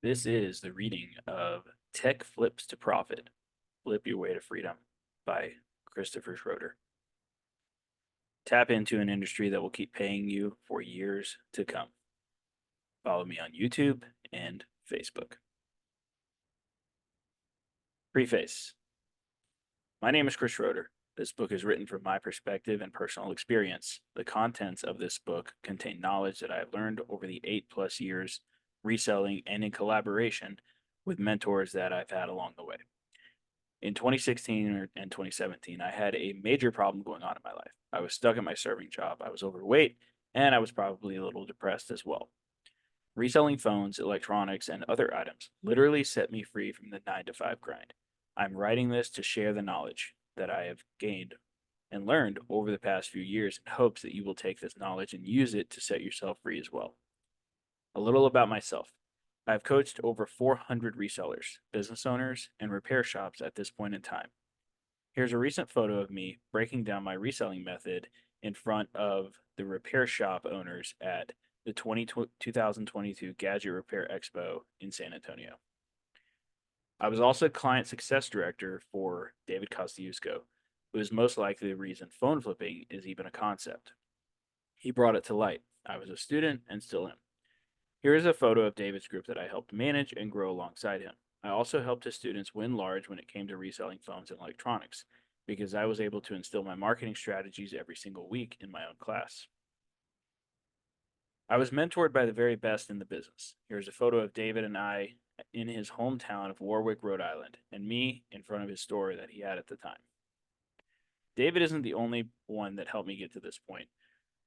This is the reading of Tech Flips to Profit, Flip Your Way to Freedom by Christopher Schroeder. Tap into an industry that will keep paying you for years to come. Follow me on YouTube and Facebook. Preface. My name is Chris Schroeder. This book is written from my perspective and personal experience. The contents of this book contain knowledge that I have learned over the 8+ years reselling and in collaboration with mentors that I've had along the way. In 2016 and 2017, I had a major problem going on in my life. I was stuck at my serving job. I was overweight, and I was probably a little depressed as well. Reselling phones, electronics, and other items literally set me free from the 9 to 5 grind. I'm writing this to share the knowledge that I have gained and learned over the past few years in hopes that you will take this knowledge and use it to set yourself free as well. A little about myself. I've coached over 400 resellers, business owners, and repair shops at this point in time. Here's a recent photo of me breaking down my reselling method in front of the repair shop owners at the 2022 Gadget Repair Expo in San Antonio. I was also client success director for David Kosciuszko, who is most likely the reason phone flipping is even a concept. He brought it to light. I was a student and still am. Here is a photo of David's group that I helped manage and grow alongside him. I also helped his students win large when it came to reselling phones and electronics, because I was able to instill my marketing strategies every single week in my own class. I was mentored by the very best in the business. Here's a photo of David and I in his hometown of Warwick, Rhode Island, and me in front of his store that he had at the time. David isn't the only one that helped me get to this point.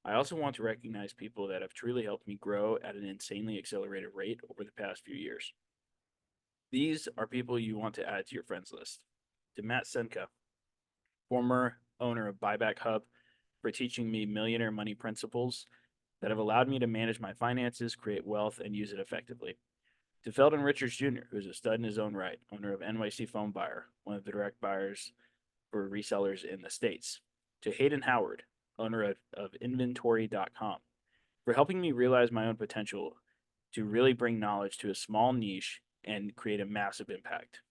I also want to recognize people that have truly helped me grow at an insanely accelerated rate over the past few years. These are people you want to add to your friends list. To Matt Senka, former owner of Buyback Hub, for teaching me millionaire money principles that have allowed me to manage my finances, create wealth, and use it effectively. To Feldon Richards Jr., who's a stud in his own right, owner of NYC Phone Buyer, one of the direct buyers for resellers in the States. To Hayden Howard, owner of inventory.com, for helping me realize my own potential to really bring knowledge to a small niche and create a massive impact.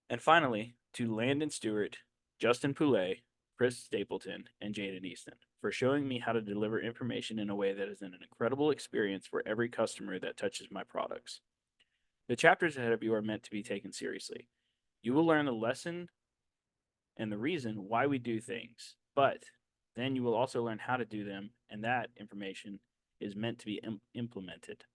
And finally, to Landon Stewart, Justin Poulet, Chris Stapleton, and Jaden Easton, for showing me how to deliver information in a way that is an incredible experience for every customer that touches my products. The chapters ahead of you are meant to be taken seriously. You will learn the lesson and the reason why we do things, but then you will also learn how to do them, and that information is meant to be implemented.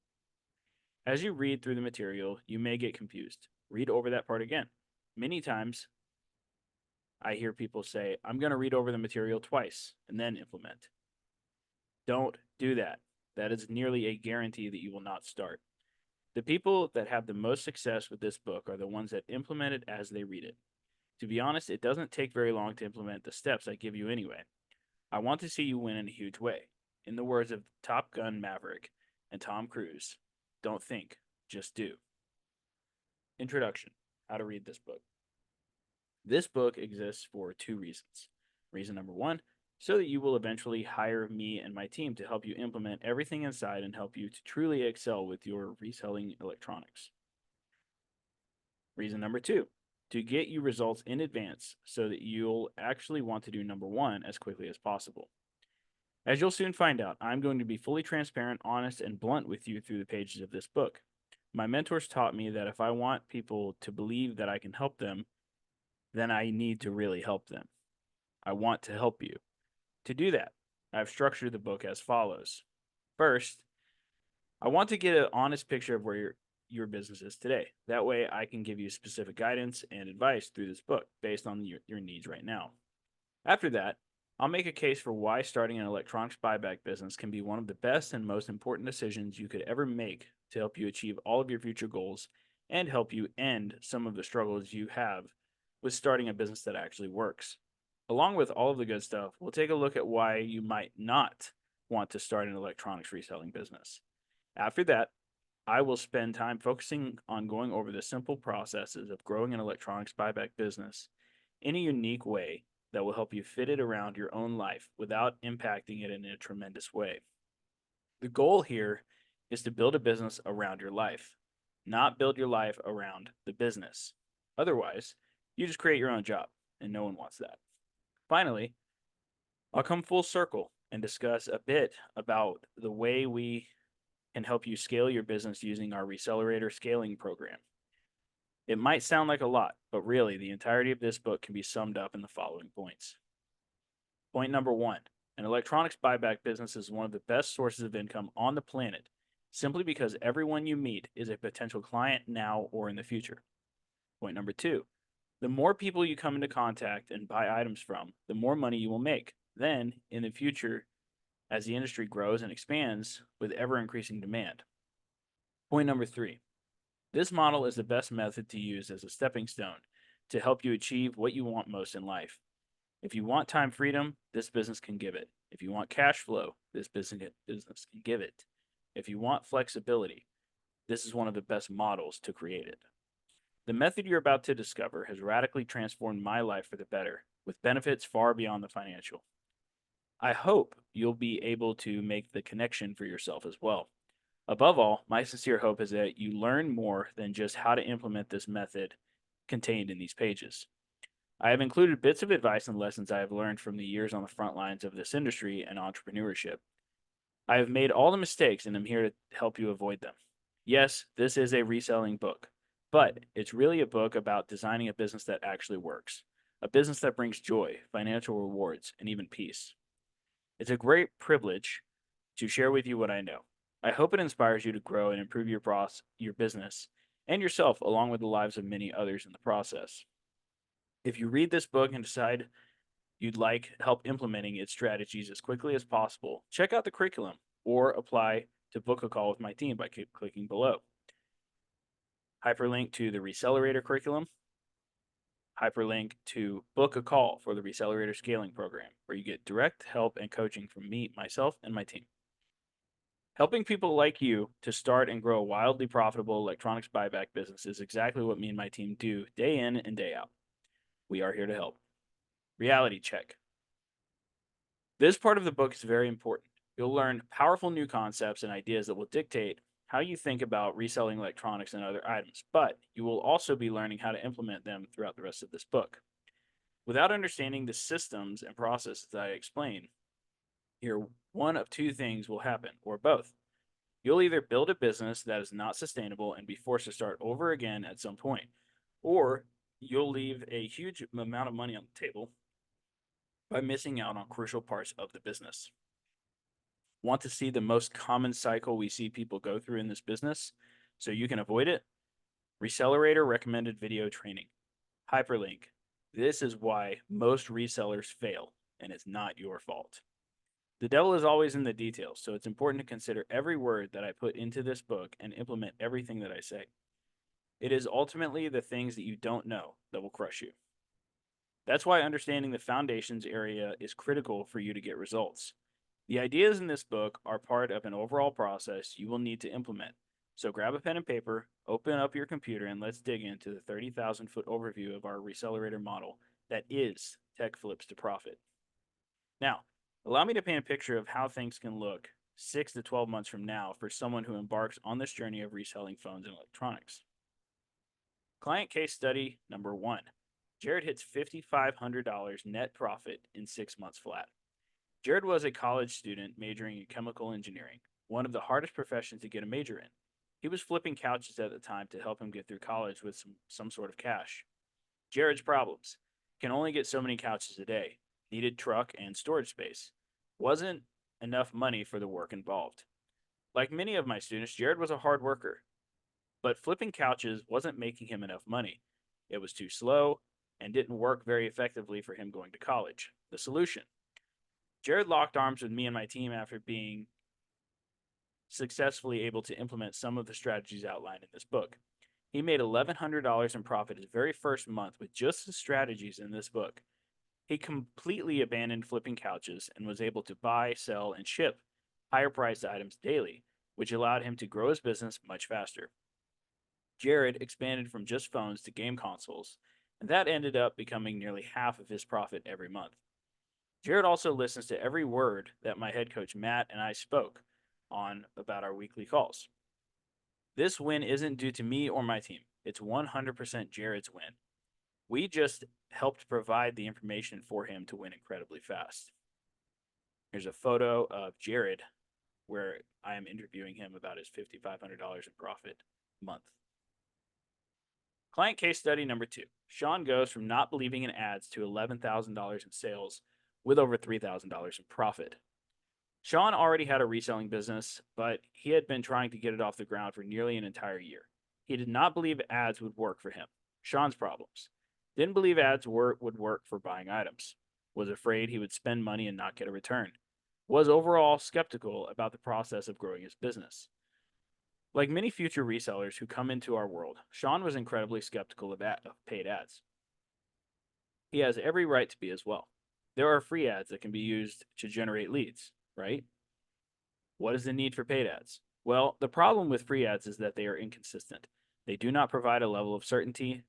As you read through the material, you may get confused. Read over that part again. Many times, I hear people say, I'm going to read over the material twice and then implement. Don't do that. That is nearly a guarantee that you will not start. The people that have the most success with this book are the ones that implement it as they read it. To be honest, it doesn't take very long to implement the steps I give you anyway. I want to see you win in a huge way. In the words of Top Gun Maverick and Tom Cruise, don't think, just do. Introduction: How to read this book. This book exists for 2 reasons. Reason number 1, so that you will eventually hire me and my team to help you implement everything inside and help you to truly excel with your reselling electronics. Reason number 2, to get you results in advance so that you'll actually want to do number 1 as quickly as possible. As you'll soon find out, I'm going to be fully transparent, honest, and blunt with you through the pages of this book. My mentors taught me that if I want people to believe that I can help them, then I need to really help them. I want to help you. To do that, I've structured the book as follows. First, I want to get an honest picture of where your business is today. That way I can give you specific guidance and advice through this book based on your needs right now. After that, I'll make a case for why starting an electronics buyback business can be one of the best and most important decisions you could ever make to help you achieve all of your future goals and help you end some of the struggles you have with starting a business that actually works. Along with all of the good stuff, we'll take a look at why you might not want to start an electronics reselling business. After that, I will spend time focusing on going over the simple processes of growing an electronics buyback business in a unique way that will help you fit it around your own life without impacting it in a tremendous way. The goal here is to build a business around your life. not build your life around the business. Otherwise, you just create your own job, and no one wants that. Finally, I'll come full circle and discuss a bit about the way we can help you scale your business using our Recelerator scaling program. It might sound like a lot, but really, the entirety of this book can be summed up in the following points. Point number one, an electronics buyback business is one of the best sources of income on the planet, simply because everyone you meet is a potential client now or in the future. Point number two, the more people you come into contact and buy items from, the more money you will make. Then, in the future, as the industry grows and expands with ever increasing demand. Point number three, this model is the best method to use as a stepping stone to help you achieve what you want most in life. If you want time freedom, this business can give it. If you want cash flow, this business can give it. If you want flexibility, this is one of the best models to create it. The method you're about to discover has radically transformed my life for the better, with benefits far beyond the financial. I hope you'll be able to make the connection for yourself as well. Above all, my sincere hope is that you learn more than just how to implement this method contained in these pages. I have included bits of advice and lessons I have learned from the years on the front lines of this industry and entrepreneurship. I have made all the mistakes and am here to help you avoid them. Yes, this is a reselling book, but it's really a book about designing a business that actually works, a business that brings joy, financial rewards, and even peace. It's a great privilege to share with you what I know. I hope it inspires you to grow and improve your business and yourself, along with the lives of many others in the process. If you read this book and decide you'd like help implementing its strategies as quickly as possible, check out the curriculum or apply to book a call with my team by clicking below. Hyperlink to the Recelerator curriculum, hyperlink to book a call for the Recelerator scaling program, where you get direct help and coaching from me, myself, and my team. Helping people like you to start and grow a wildly profitable electronics buyback business is exactly what me and my team do day in and day out. We are here to help. Reality check. This part of the book is very important. You'll learn powerful new concepts and ideas that will dictate how you think about reselling electronics and other items, but you will also be learning how to implement them throughout the rest of this book. Without understanding the systems and processes that I explain, here one of two things will happen, or both. You'll either build a business that is not sustainable and be forced to start over again at some point, or you'll leave a huge amount of money on the table by missing out on crucial parts of the business. Want to see the most common cycle we see people go through in this business so you can avoid it? Recelerator recommended video training. Hyperlink. This is why most resellers fail, and it's not your fault. The devil is always in the details, so it's important to consider every word that I put into this book and implement everything that I say. It is ultimately the things that you don't know that will crush you. That's why understanding the foundations area is critical for you to get results. The ideas in this book are part of an overall process you will need to implement. So grab a pen and paper, open up your computer, and let's dig into the 30,000-foot overview of our Recelerator model that is Tech Flips to Profit. Now, allow me to paint a picture of how things can look 6 to 12 months from now for someone who embarks on this journey of reselling phones and electronics. Client case study number 1. Jared hits $5,500 net profit in 6 months flat. Jared was a college student majoring in chemical engineering, one of the hardest professions to get a major in. He was flipping couches at the time to help him get through college with some sort of cash. Jared's problems: can only get so many couches a day, needed truck and storage space, wasn't enough money for the work involved. Like many of my students, Jared was a hard worker, but flipping couches wasn't making him enough money. It was too slow and didn't work very effectively for him going to college. The solution: Jared locked arms with me and my team after being successfully able to implement some of the strategies outlined in this book. He made $1,100 in profit his very first month with just the strategies in this book. He completely abandoned flipping couches and was able to buy, sell, and ship higher priced items daily, which allowed him to grow his business much faster. Jared expanded from just phones to game consoles, and that ended up becoming nearly half of his profit every month. Jared also listens to every word that my head coach Matt and I spoke on about our weekly calls. This win isn't due to me or my team. It's 100% Jared's win. We just helped provide the information for him to win incredibly fast. Here's a photo of Jared where I am interviewing him about his $5,500 in profit month. Client case study number 2. Sean goes from not believing in ads to $11,000 in sales with over $3,000 in profit. Sean already had a reselling business, but he had been trying to get it off the ground for nearly an entire year. He did not believe ads would work for him. Sean's problems. Didn't believe ads would work for buying items. Was afraid he would spend money and not get a return. Was overall skeptical about the process of growing his business. Like many future resellers who come into our world, Sean was incredibly skeptical of paid ads. He has every right to be as well. There are free ads that can be used to generate leads, right? What is the need for paid ads? Well, the problem with free ads is that they are inconsistent. They do not provide a level of certainty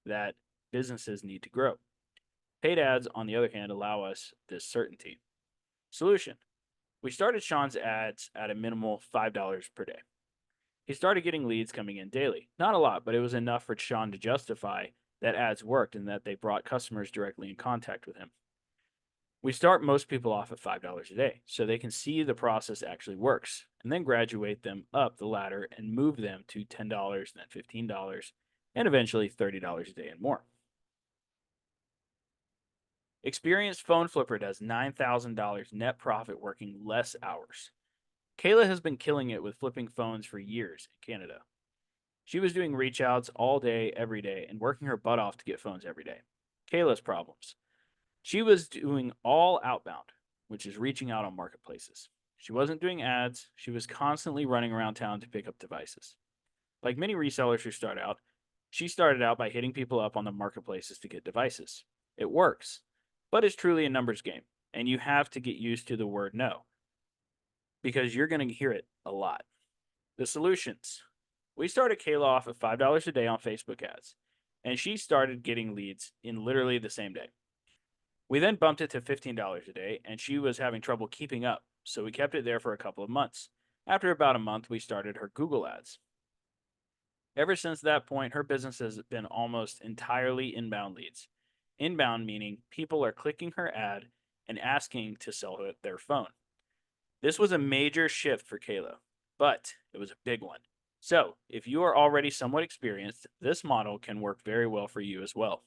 that businesses need to grow. Paid ads, on the other hand, allow us this certainty. Solution. We started Sean's ads at a minimal $5 per day. He started getting leads coming in daily. Not a lot, but it was enough for Sean to justify that ads worked and that they brought customers directly in contact with him. We start most people off at $5 a day so they can see the process actually works, and then graduate them up the ladder and move them to $10, then $15, and eventually $30 a day and more. Experienced phone flipper does $9,000 net profit working less hours. Kayla has been killing it with flipping phones for years in Canada. She was doing reach outs all day, every day, and working her butt off to get phones every day. Kayla's problems. She was doing all outbound, which is reaching out on marketplaces. She wasn't doing ads. She was constantly running around town to pick up devices. Like many resellers who start out, she started out by hitting people up on the marketplaces to get devices. It works, but it's truly a numbers game, and you have to get used to the word no, because you're going to hear it a lot. The solutions. We started Kayla off at $5 a day on Facebook ads, and she started getting leads in literally the same day. We then bumped it to $15 a day, and she was having trouble keeping up, so we kept it there for a couple of months. After about a month, we started her Google ads. Ever since that point, her business has been almost entirely inbound leads. Inbound meaning people are clicking her ad and asking to sell her their phone. This was a major shift for Kayla, but it was a big one. So, if you are already somewhat experienced, this model can work very well for you as well.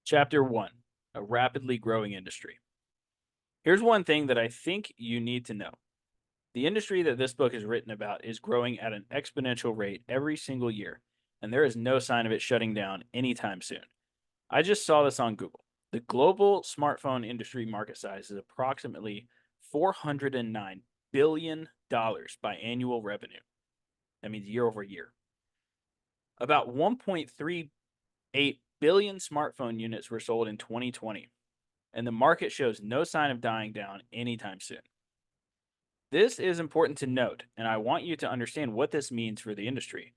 Chapter 1: A rapidly growing industry. Here's one thing that I think you need to know. The industry that this book is written about is growing at an exponential rate every single year, and there is no sign of it shutting down anytime soon. I just saw this on Google. The global smartphone industry market size is approximately $409 billion by annual revenue. That means year over year. About 1.38 billion smartphone units were sold in 2020, and the market shows no sign of dying down anytime soon. This is important to note, and I want you to understand what this means for the industry.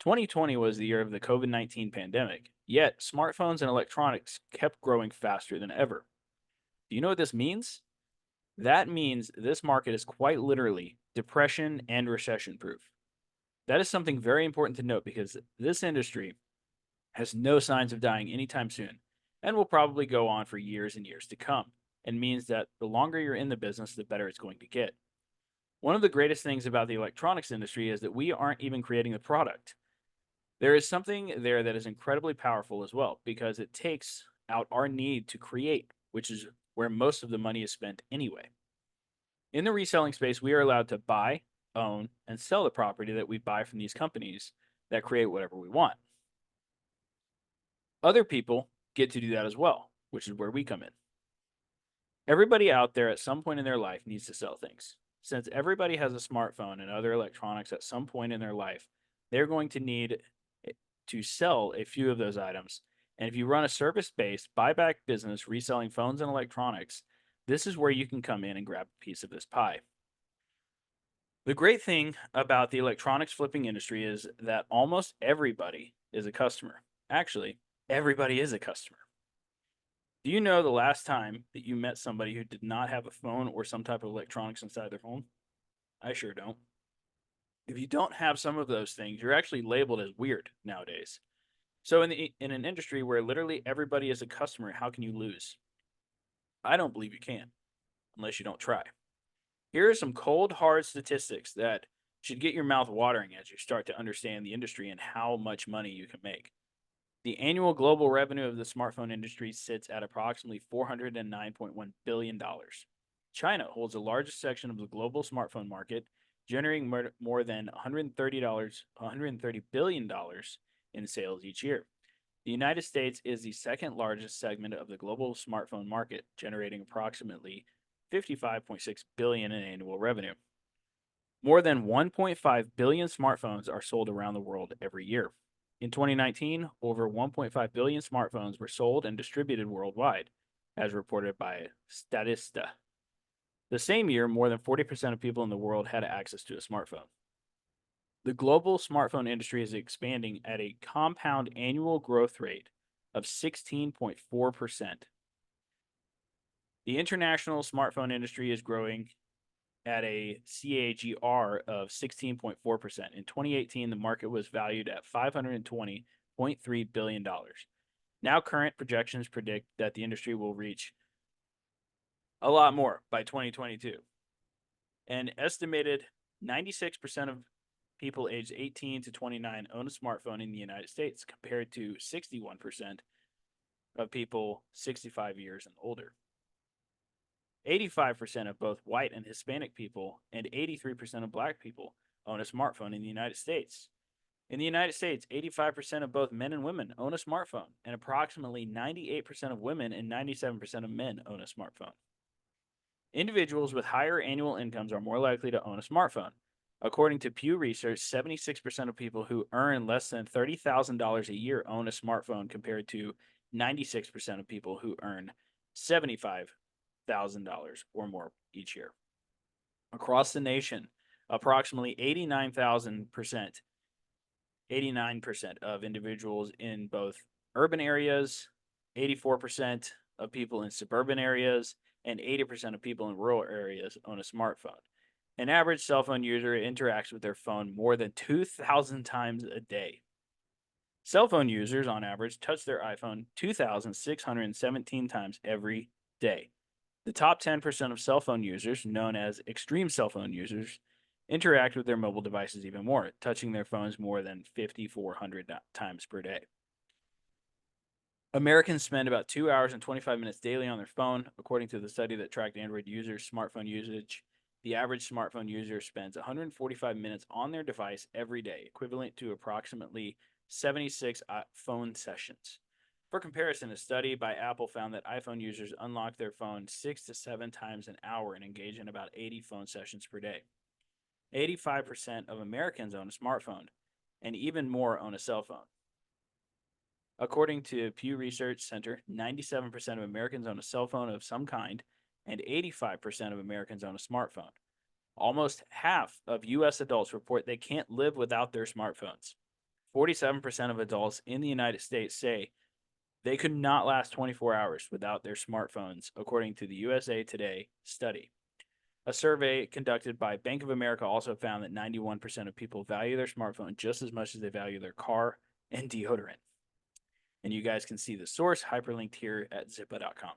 2020 was the year of the COVID-19 pandemic, yet smartphones and electronics kept growing faster than ever. Do you know what this means? That means this market is quite literally depression and recession proof. That is something very important to note because this industry has no signs of dying anytime soon and will probably go on for years and years to come, and means that the longer you're in the business, the better it's going to get. One of the greatest things about the electronics industry is that we aren't even creating the product. There is something there that is incredibly powerful as well because it takes out our need to create, which is where most of the money is spent anyway. In the reselling space, we are allowed to buy, own, and sell the property that we buy from these companies that create whatever we want. Other people get to do that as well, which is where we come in. Everybody out there at some point in their life needs to sell things. Since everybody has a smartphone and other electronics at some point in their life, they're going to need to sell a few of those items. And if you run a service-based buyback business reselling phones and electronics, this is where you can come in and grab a piece of this pie. The great thing about the electronics flipping industry is that almost everybody is a customer. Actually, everybody is a customer. Do you know the last time that you met somebody who did not have a phone or some type of electronics inside their home? I sure don't. If you don't have some of those things, you're actually labeled as weird nowadays. So in an industry where literally everybody is a customer, how can you lose? I don't believe you can unless you don't try. Here are some cold hard statistics that should get your mouth watering as you start to understand the industry and how much money you can make. The annual global revenue of the smartphone industry sits at approximately $409.1 billion. China holds the largest section of the global smartphone market, generating more than $130 billion in sales each year. The United States is the second largest segment of the global smartphone market, generating approximately 55.6 billion in annual revenue. More than 1.5 billion smartphones are sold around the world every year. In 2019, over 1.5 billion smartphones were sold and distributed worldwide, as reported by Statista. The same year, more than 40% of people in the world had access to a smartphone. The global smartphone industry is expanding at a compound annual growth rate of 16.4%. The international smartphone industry is growing at a CAGR of 16.4%. In 2018, the market was valued at $520.3 billion. Now, current projections predict that the industry will reach a lot more by 2022. An estimated 96% of people aged 18 to 29 own a smartphone in the United States, compared to 61% of people 65 years and older. 85% of both white and Hispanic people and 83% of black people own a smartphone in the United States. In the United States, 85% of both men and women own a smartphone, and approximately 98% of women and 97% of men own a smartphone. Individuals with higher annual incomes are more likely to own a smartphone. According to Pew Research, 76% of people who earn less than $30,000 a year own a smartphone, compared to 96% of people who earn $75,000 or more each year. Across the nation, approximately 89% of individuals in both urban areas, 84% of people in suburban areas, and 80% of people in rural areas own a smartphone. An average cell phone user interacts with their phone more than 2,000 times a day. Cell phone users, on average, touch their iPhone 2,617 times every day. The top 10% of cell phone users, known as extreme cell phone users, interact with their mobile devices even more, touching their phones more than 5,400 times per day. Americans spend about 2 hours and 25 minutes daily on their phone, according to the study that tracked Android users' smartphone usage. The average smartphone user spends 145 minutes on their device every day, equivalent to approximately 76 phone sessions. For comparison, a study by Apple found that iPhone users unlock their phone 6 to 7 times an hour and engage in about 80 phone sessions per day. 85% of Americans own a smartphone, and even more own a cell phone. According to Pew Research Center, 97% of Americans own a cell phone of some kind, and 85% of Americans own a smartphone. Almost half of U.S. adults report they can't live without their smartphones. 47% of adults in the United States say they could not last 24 hours without their smartphones, according to the USA Today study. A survey conducted by Bank of America also found that 91% of people value their smartphone just as much as they value their car and deodorant. And you guys can see the source hyperlinked here at zippa.com.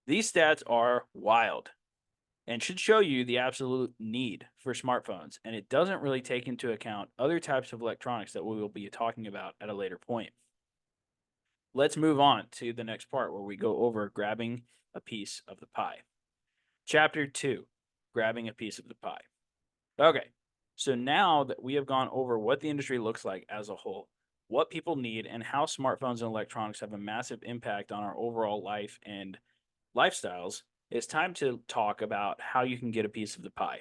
These stats are wild and should show you the absolute need for smartphones, and it doesn't really take into account other types of electronics that we will be talking about at a later point. Let's move on to the next part where we go over grabbing a piece of the pie. Chapter 2, grabbing a piece of the pie. Okay, so now that we have gone over what the industry looks like as a whole, what people need, and how smartphones and electronics have a massive impact on our overall life and lifestyles, it's time to talk about how you can get a piece of the pie.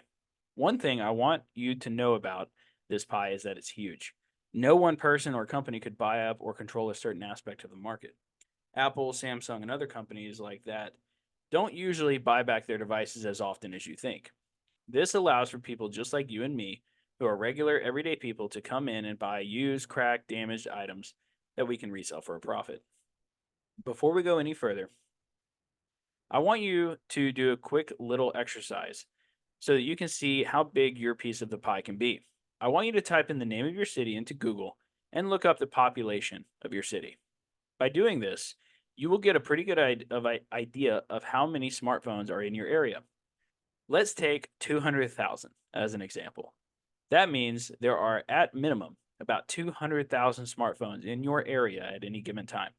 One thing I want you to know about this pie is that it's huge. No one person or company could buy up or control a certain aspect of the market. Apple, Samsung, and other companies like that don't usually buy back their devices as often as you think. This allows for people just like you and me, who are regular, everyday people, to come in and buy used, cracked, damaged items that we can resell for a profit. Before we go any further, I want you to do a quick little exercise so that you can see how big your piece of the pie can be. I want you to type in the name of your city into Google and look up the population of your city. By doing this, you will get a pretty good idea of how many smartphones are in your area. Let's take 200,000 as an example. That means there are, at minimum, about 200,000 smartphones in your area at any given time.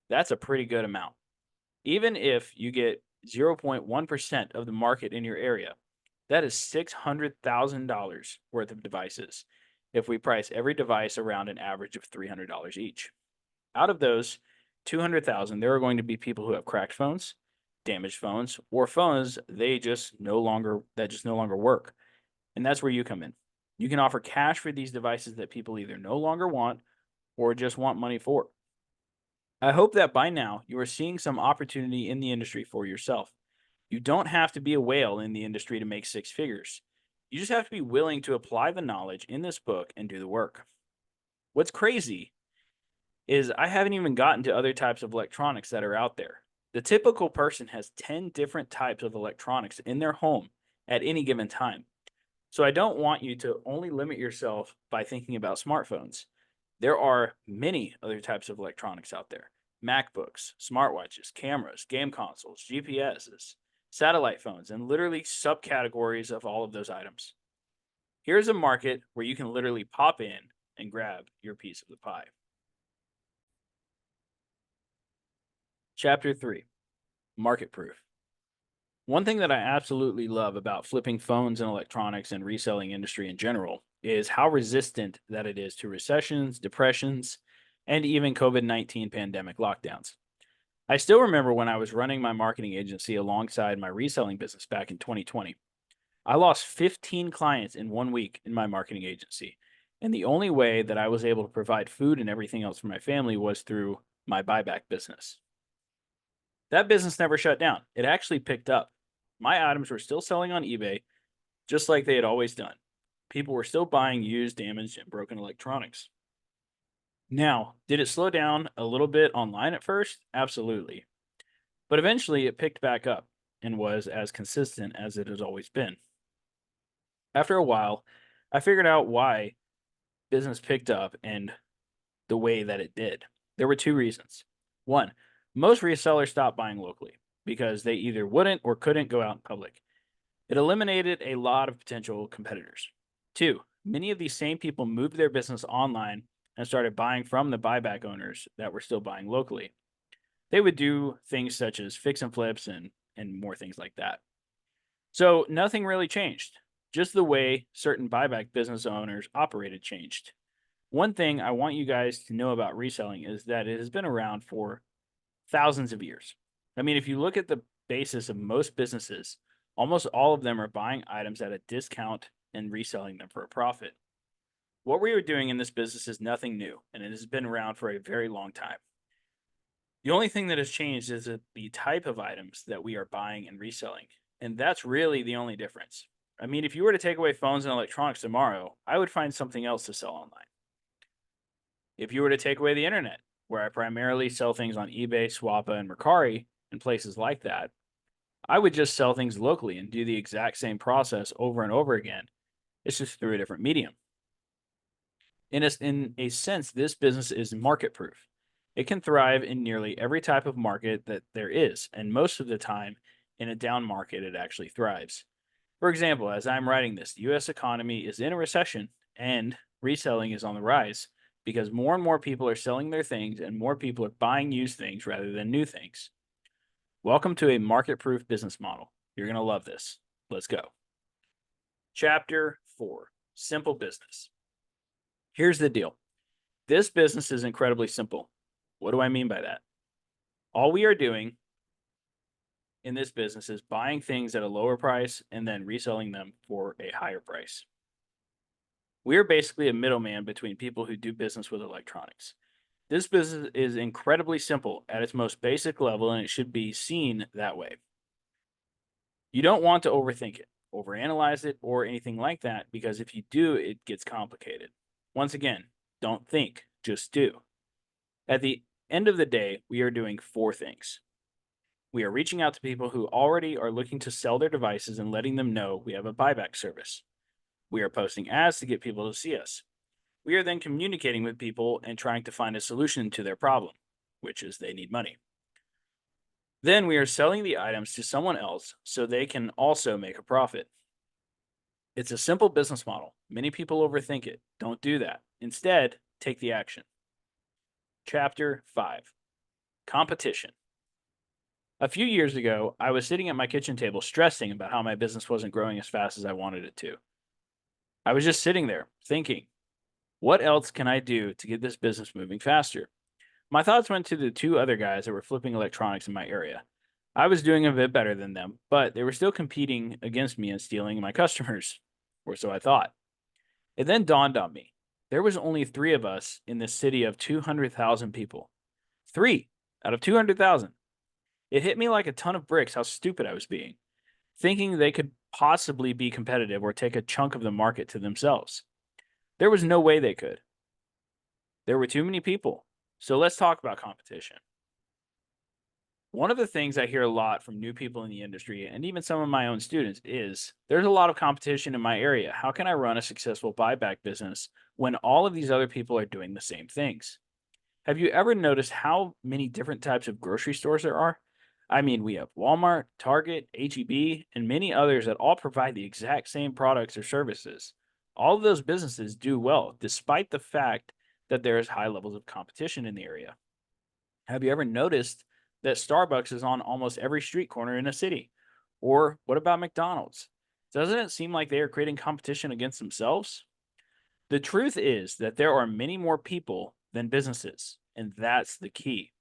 That's a pretty good amount. Even if you get 0.1% of the market in your area, that is $600,000 worth of devices if we price every device around an average of $300 each. Out of those 200,000, there are going to be people who have cracked phones, damaged phones, or phones that just no longer work. And that's where you come in. You can offer cash for these devices that people either no longer want or just want money for. I hope that by now you are seeing some opportunity in the industry for yourself. You don't have to be a whale in the industry to make six figures. You just have to be willing to apply the knowledge in this book and do the work. What's crazy is I haven't even gotten to other types of electronics that are out there. The typical person has 10 different types of electronics in their home at any given time. So I don't want you to only limit yourself by thinking about smartphones. There are many other types of electronics out there: MacBooks, smartwatches, cameras, game consoles, GPSs, satellite phones, and literally subcategories of all of those items. Here's a market where you can literally pop in and grab your piece of the pie. Chapter 3: Market Proof. One thing that I absolutely love about flipping phones and electronics and reselling industry in general is how resistant that it is to recessions, depressions, and even COVID-19 pandemic lockdowns. I still remember when I was running my marketing agency alongside my reselling business back in 2020. I lost 15 clients in 1 week in my marketing agency. And the only way that I was able to provide food and everything else for my family was through my buyback business. That business never shut down. It actually picked up. My items were still selling on eBay, just like they had always done. People were still buying used, damaged, and broken electronics. Now, did it slow down a little bit online at first? Absolutely. But eventually it picked back up and was as consistent as it has always been. After a while, I figured out why business picked up and the way that it did. There were two reasons. One, most resellers stopped buying locally because they either wouldn't or couldn't go out in public. It eliminated a lot of potential competitors. Two, many of these same people moved their business online and started buying from the buyback owners that were still buying locally. They would do things such as fix and flips and more things like that. So nothing really changed. Just the way certain buyback business owners operated changed. One thing I want you guys to know about reselling is that it has been around for thousands of years. I mean, if you look at the basis of most businesses, almost all of them are buying items at a discount and reselling them for a profit. What we are doing in this business is nothing new, and it has been around for a very long time. The only thing that has changed is that the type of items that we are buying and reselling, and that's really the only difference. I mean, if you were to take away phones and electronics tomorrow, I would find something else to sell online. If you were to take away the internet, where I primarily sell things on eBay, Swappa, and Mercari, and places like that, I would just sell things locally and do the exact same process over and over again. It's just through a different medium. In a sense, this business is market proof. It can thrive in nearly every type of market that there is, and most of the time, in a down market, it actually thrives. For example, as I'm writing this, the US economy is in a recession and reselling is on the rise because more and more people are selling their things and more people are buying used things rather than new things. Welcome to a market proof business model. You're going to love this. Let's go. Chapter 4: Simple Business. Here's the deal: this business is incredibly simple. What do I mean by that? All we are doing in this business is buying things at a lower price and then reselling them for a higher price. We are basically a middleman between people who do business with electronics. This business is incredibly simple at its most basic level, and it should be seen that way. You don't want to overthink it, overanalyze it, or anything like that, because if you do, it gets complicated. Once again, don't think, just do. At the End of the day, we are doing four things. We are reaching out to people who already are looking to sell their devices and letting them know we have a buyback service. We are posting ads to get people to see us. We are then communicating with people and trying to find a solution to their problem, which is they need money. Then we are selling the items to someone else so they can also make a profit. It's a simple business model. Many people overthink it. Don't do that. Instead, take the action. Chapter 5: Competition. A few years ago, I was sitting at my kitchen table stressing about how my business wasn't growing as fast as I wanted it to. I was just sitting there thinking, what else can I do to get this business moving faster? My thoughts went to the two other guys that were flipping electronics in my area. I was doing a bit better than them, but they were still competing against me and stealing my customers, or so I thought. It then dawned on me. There was only three of us in this city of 200,000 people. Three out of 200,000. It hit me like a ton of bricks how stupid I was being, thinking they could possibly be competitive or take a chunk of the market to themselves. There was no way they could. There were too many people. So let's talk about competition. One of the things I hear a lot from new people in the industry and even some of my own students is there's a lot of competition in my area. How can I run a successful buyback business when all of these other people are doing the same things? Have you ever noticed how many different types of grocery stores there are? I mean, we have Walmart, Target, HEB, and many others that all provide the exact same products or services. All of those businesses do well, despite the fact that there is high levels of competition in the area. Have you ever noticed that Starbucks is on almost every street corner in a city? Or what about McDonald's? Doesn't it seem like they are creating competition against themselves? The truth is that there are many more people than businesses, and that's the key.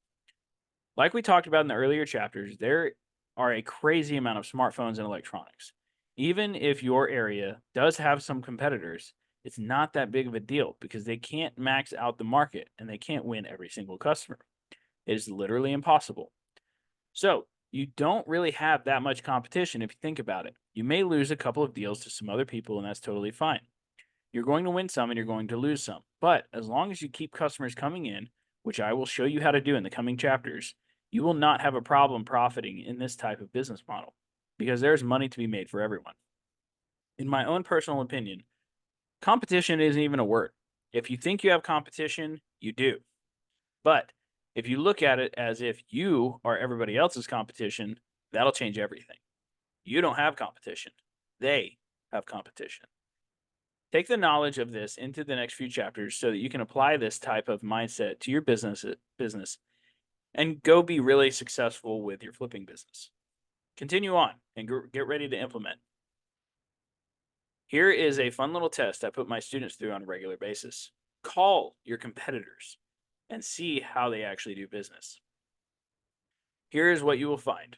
Like we talked about in the earlier chapters, there are a crazy amount of smartphones and electronics. Even if your area does have some competitors, it's not that big of a deal because they can't max out the market and they can't win every single customer. It is literally impossible. So, you don't really have that much competition if you think about it. You may lose a couple of deals to some other people, and that's totally fine. You're going to win some and you're going to lose some. But as long as you keep customers coming in, which I will show you how to do in the coming chapters, you will not have a problem profiting in this type of business model because there's money to be made for everyone. In my own personal opinion, competition isn't even a word. If you think you have competition, you do. But if you look at it as if you are everybody else's competition, that'll change everything. You don't have competition. They have competition. Take the knowledge of this into the next few chapters so that you can apply this type of mindset to your business and go be really successful with your flipping business. Continue on and get ready to implement. Here is a fun little test I put my students through on a regular basis. Call your competitors and see how they actually do business. Here is what you will find.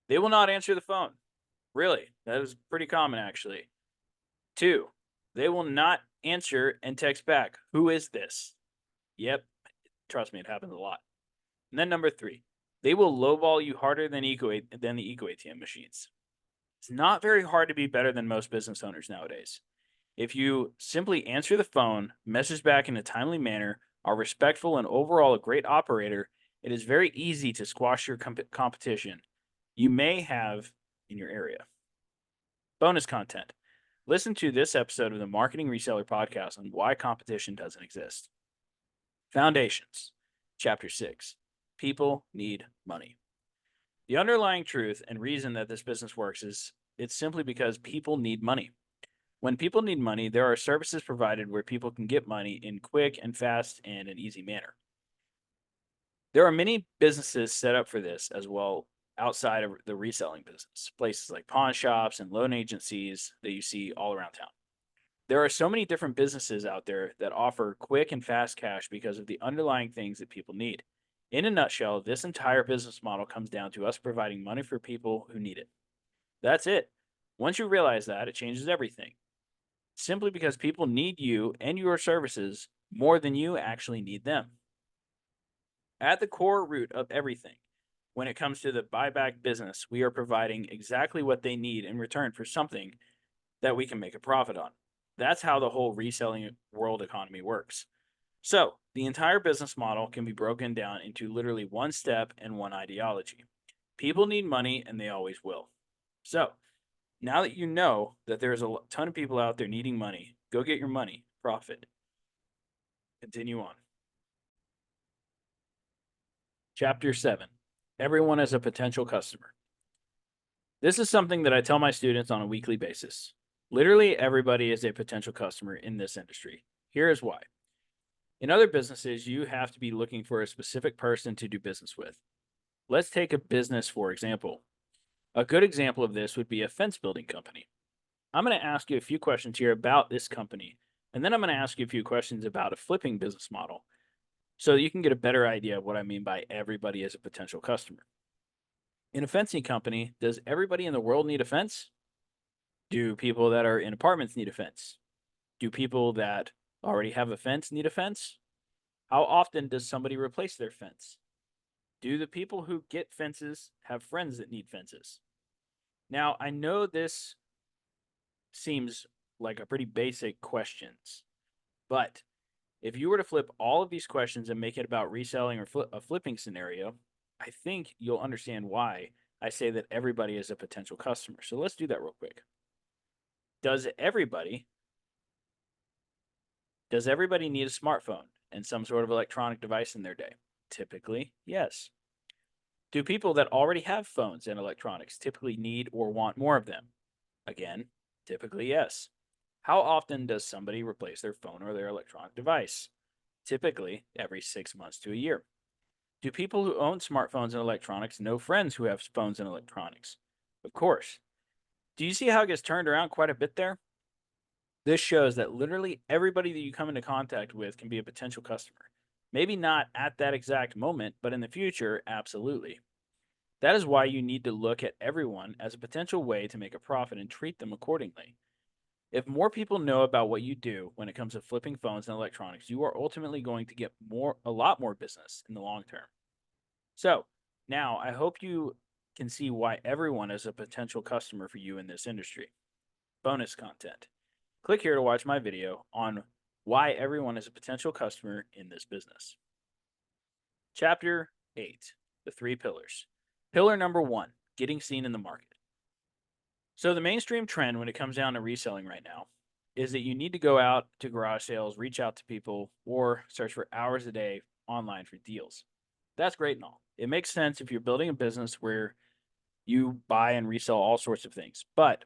They will not answer the phone. Really, that is pretty common actually. 2, they will not answer and text back. Who is this? Yep, trust me, it happens a lot. And then number 3, they will lowball you harder than the Eco ATM machines. It's not very hard to be better than most business owners nowadays. If you simply answer the phone, message back in a timely manner, are respectful, and overall a great operator, it is very easy to squash your competition you may have in your area. Bonus content. Listen to this episode of the Marketing Reseller Podcast on why competition doesn't exist. Foundations. Chapter 6. People need money. The underlying truth and reason that this business works is it's simply because people need money. When people need money, there are services provided where people can get money in quick and fast and an easy manner. There are many businesses set up for this as well outside of the reselling business, places like pawn shops and loan agencies that you see all around town. There are so many different businesses out there that offer quick and fast cash because of the underlying things that people need. In a nutshell, this entire business model comes down to us providing money for people who need it. That's it. Once you realize that, it changes everything. Simply because people need you and your services more than you actually need them. At the core root of everything, when it comes to the buyback business, we are providing exactly what they need in return for something that we can make a profit on. That's how the whole reselling world economy works. So, the entire business model can be broken down into literally one step and one ideology. People need money and they always will. So, now that you know that there's a ton of people out there needing money, go get your money, profit. Continue on. Chapter 7. Everyone is a potential customer. This is something that I tell my students on a weekly basis. Literally everybody is a potential customer in this industry. Here is why. In other businesses, you have to be looking for a specific person to do business with. Let's take a business, for example. A good example of this would be a fence building company. I'm going to ask you a few questions here about this company, and then I'm going to ask you a few questions about a flipping business model so that you can get a better idea of what I mean by everybody as a potential customer. In a fencing company, does everybody in the world need a fence? Do people that are in apartments need a fence? Do people that already have a fence need a fence? How often does somebody replace their fence? Do the people who get fences have friends that need fences? Now, I know this seems like a pretty basic questions, but if you were to flip all of these questions and make it about reselling or a flipping scenario, I think you'll understand why I say that everybody is a potential customer. So let's do that real quick. Does everybody need a smartphone and some sort of electronic device in their day? Typically, yes. Do people that already have phones and electronics typically need or want more of them? Again, typically yes. How often does somebody replace their phone or their electronic device? Typically every 6 months to a year. Do people who own smartphones and electronics know friends who have phones and electronics? Of course. Do you see how it gets turned around quite a bit there? This shows that literally everybody that you come into contact with can be a potential customer. Maybe not at that exact moment, but in the future, absolutely. That is why you need to look at everyone as a potential way to make a profit and treat them accordingly. If more people know about what you do when it comes to flipping phones and electronics, you are ultimately going to get a lot more business in the long term. So, now I hope you can see why everyone is a potential customer for you in this industry. Bonus content. Click here to watch my video on why everyone is a potential customer in this business. Chapter 8. The 3 pillars. Pillar number 1, getting seen in the market. So the mainstream trend when it comes down to reselling right now is that you need to go out to garage sales, reach out to people, or search for hours a day online for deals. That's great and all. It makes sense if you're building a business where you buy and resell all sorts of things, but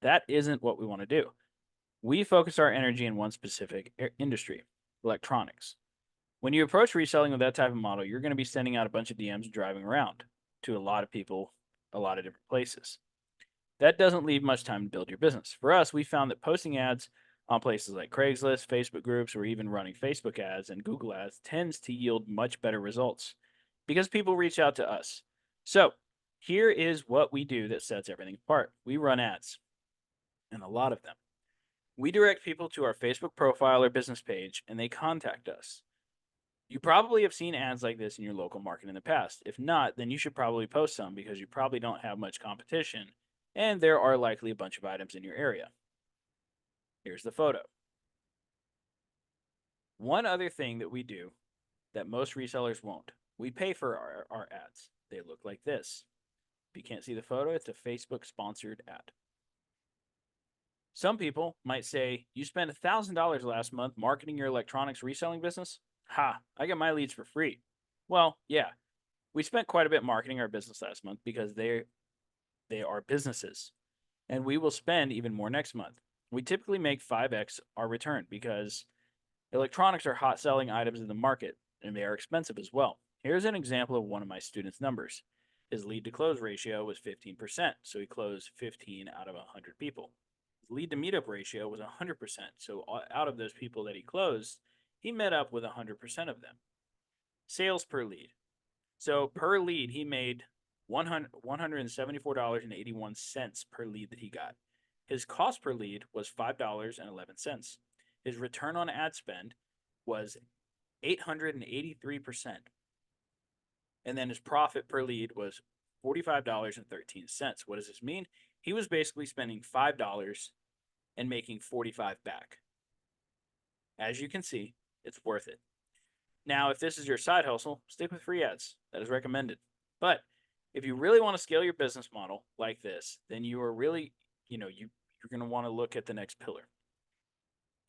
that isn't what we want to do. We focus our energy in one specific industry, electronics. When you approach reselling with that type of model, you're going to be sending out a bunch of DMs and driving around to a lot of people, a lot of different places. That doesn't leave much time to build your business. For us, we found that posting ads on places like Craigslist, Facebook groups, or even running Facebook ads and Google ads tends to yield much better results because people reach out to us. So, here is what we do that sets everything apart. We run ads, and a lot of them. We direct people to our Facebook profile or business page, and they contact us. You probably have seen ads like this in your local market in the past. If not, then you should probably post some because you probably don't have much competition and there are likely a bunch of items in your area. Here's the photo. One other thing that we do that most resellers won't, we pay for our ads. They look like this. If you can't see the photo, it's a Facebook sponsored ad. Some people might say, you spent $1,000 last month marketing your electronics reselling business? Ha, I get my leads for free. Well, yeah, we spent quite a bit marketing our business last month because they are businesses. And we will spend even more next month. We typically make 5x our return because electronics are hot selling items in the market and they are expensive as well. Here's an example of one of my students' numbers. His lead to close ratio was 15%, so he closed 15 out of 100 people. His lead to meetup ratio was 100%, so out of those people that he closed, he met up with 100% of them. Sales per lead. So per lead, he made $174.81 per lead that he got. His cost per lead was $5.11. His return on ad spend was 883%. And then his profit per lead was $45.13. What does this mean? He was basically spending $5 and making $45 back. As you can see, it's worth it. Now, if this is your side hustle, stick with free ads. That is recommended. But if you really want to scale your business model like this, then you are really, you're going to want to look at the next pillar.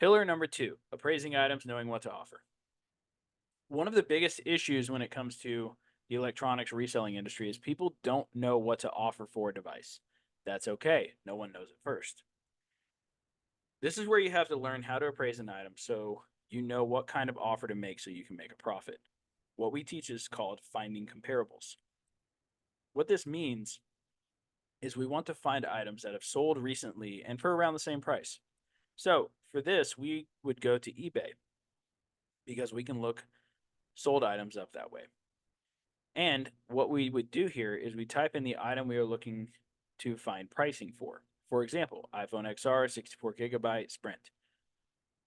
Pillar number 2, appraising items, knowing what to offer. One of the biggest issues when it comes to the electronics reselling industry is people don't know what to offer for a device. That's okay. No one knows it first. This is where you have to learn how to appraise an item so you know what kind of offer to make so you can make a profit. What we teach is called finding comparables. What this means is we want to find items that have sold recently and for around the same price. So for this, we would go to eBay because we can look sold items up that way. And what we would do here is we type in the item we are looking to find pricing for. For example, iPhone XR, 64 gigabyte, Sprint.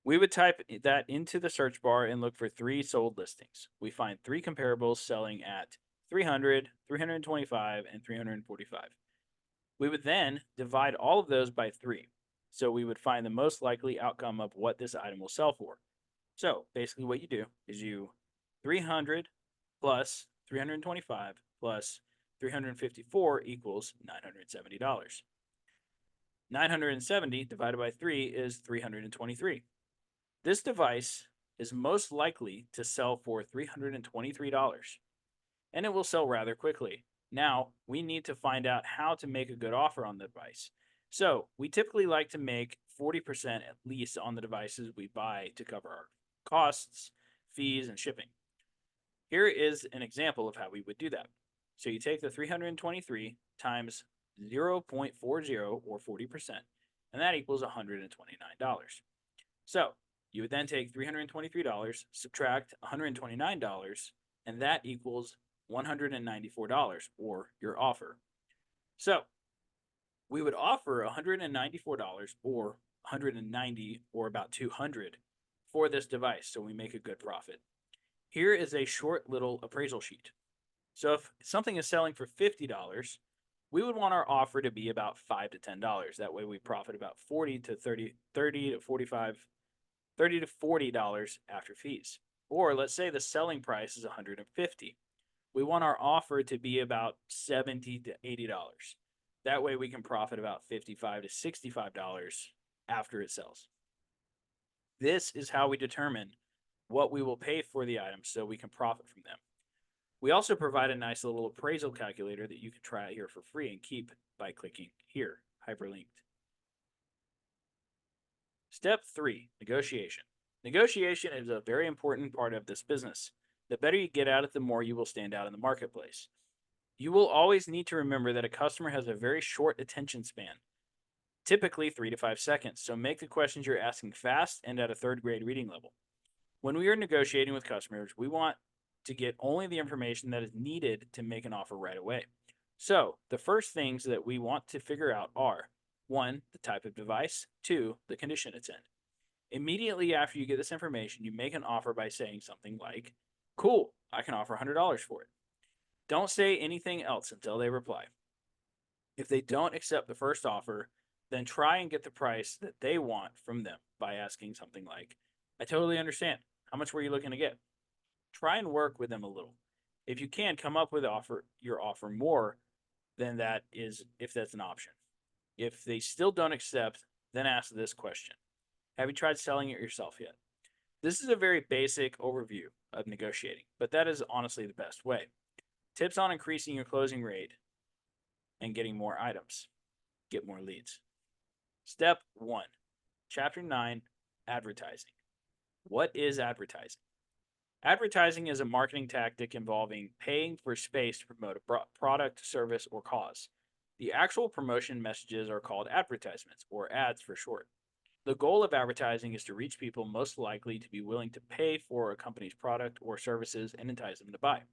We would type that into the search bar and look for 3 sold listings. We find 3 comparables selling at 300, 325, and 345. We would then divide all of those by 3. So we would find the most likely outcome of what this item will sell for. So basically what you do is you 300 plus 325 plus 354 equals $970. 970 divided by 3 is 323. This device is most likely to sell for $323, and it will sell rather quickly. Now, we need to find out how to make a good offer on the device. So, we typically like to make 40% at least on the devices we buy to cover our costs, fees, and shipping. Here is an example of how we would do that. So, you take the 323 times 0.40 or 40%, and that equals $129. So, you would then take $323, subtract $129, and that equals $194 or your offer. So, we would offer $194 or 190 or about 200 for this device so we make a good profit. Here is a short little appraisal sheet. So if something is selling for $50, we would want our offer to be about $5 to $10. That way we profit about 40 to 30 to 45 $30 to $40 after fees. Or let's say the selling price is $150. We want our offer to be about $70 to $80. That way we can profit about $55 to $65 after it sells. This is how we determine what we will pay for the items so we can profit from them. We also provide a nice little appraisal calculator that you can try out here for free and keep by clicking here, hyperlinked. Step 3, negotiation. Negotiation is a very important part of this business. The better you get at it, the more you will stand out in the marketplace. You will always need to remember that a customer has a very short attention span, typically 3 to 5 seconds, so make the questions you're asking fast and at a third grade reading level. When we are negotiating with customers, we want to get only the information that is needed to make an offer right away. So, the first things that we want to figure out are 1, the type of device, 2, the condition it's in. Immediately after you get this information, you make an offer by saying something like, "Cool, I can offer $100 for it." Don't say anything else until they reply. If they don't accept the first offer, then try and get the price that they want from them by asking something like, "I totally understand. How much were you looking to get?" Try and work with them a little. If you can, come up with your offer more than that is if that's an option. If they still don't accept, then ask this question. Have you tried selling it yourself yet? This is a very basic overview of negotiating, but that is honestly the best way. Tips on increasing your closing rate and getting more items. Get more leads. Step 1, Chapter 9, Advertising. What is advertising? Advertising is a marketing tactic involving paying for space to promote a product, service, or cause. The actual promotion messages are called advertisements, or ads for short. The goal of advertising is to reach people most likely to be willing to pay for a company's product or services and entice them to buy.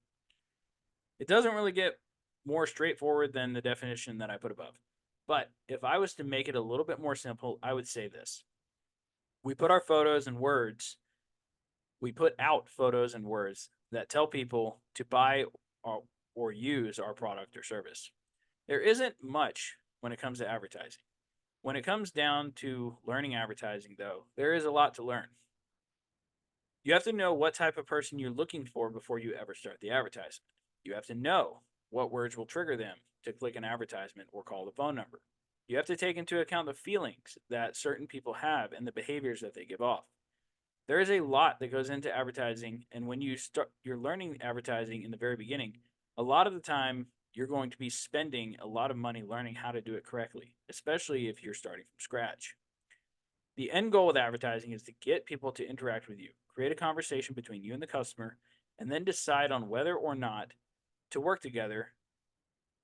It doesn't really get more straightforward than the definition that I put above. But if I was to make it a little bit more simple, I would say this. We put out photos and words that tell people to buy or use our product or service. There isn't much when it comes to advertising. When it comes down to learning advertising, though, there is a lot to learn. You have to know what type of person you're looking for before you ever start the advertisement. You have to know what words will trigger them to click an advertisement or call the phone number. You have to take into account the feelings that certain people have and the behaviors that they give off. There is a lot that goes into advertising, and when you're learning advertising in the very beginning, a lot of the time you're going to be spending a lot of money learning how to do it correctly, especially if you're starting from scratch. The end goal with advertising is to get people to interact with you, create a conversation between you and the customer, and then decide on whether or not to work together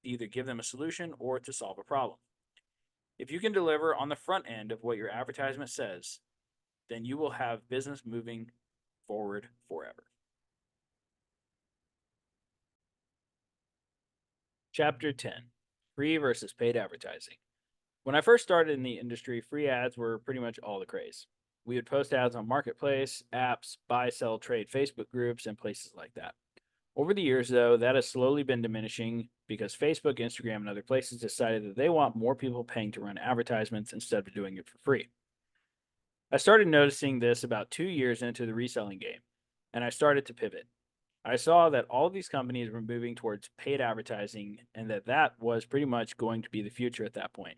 to either give them a solution or to solve a problem. If you can deliver on the front end of what your advertisement says, then you will have business moving forward forever. Chapter 10: Free versus Paid Advertising. When I first started in the industry, free ads were pretty much all the craze. We would post ads on Marketplace, apps, buy, sell, trade Facebook groups, and places like that. Over the years, though, that has slowly been diminishing because Facebook, Instagram, and other places decided that they want more people paying to run advertisements instead of doing it for free. I started noticing this about 2 years into the reselling game, and I started to pivot. I saw that all of these companies were moving towards paid advertising and that was pretty much going to be the future at that point.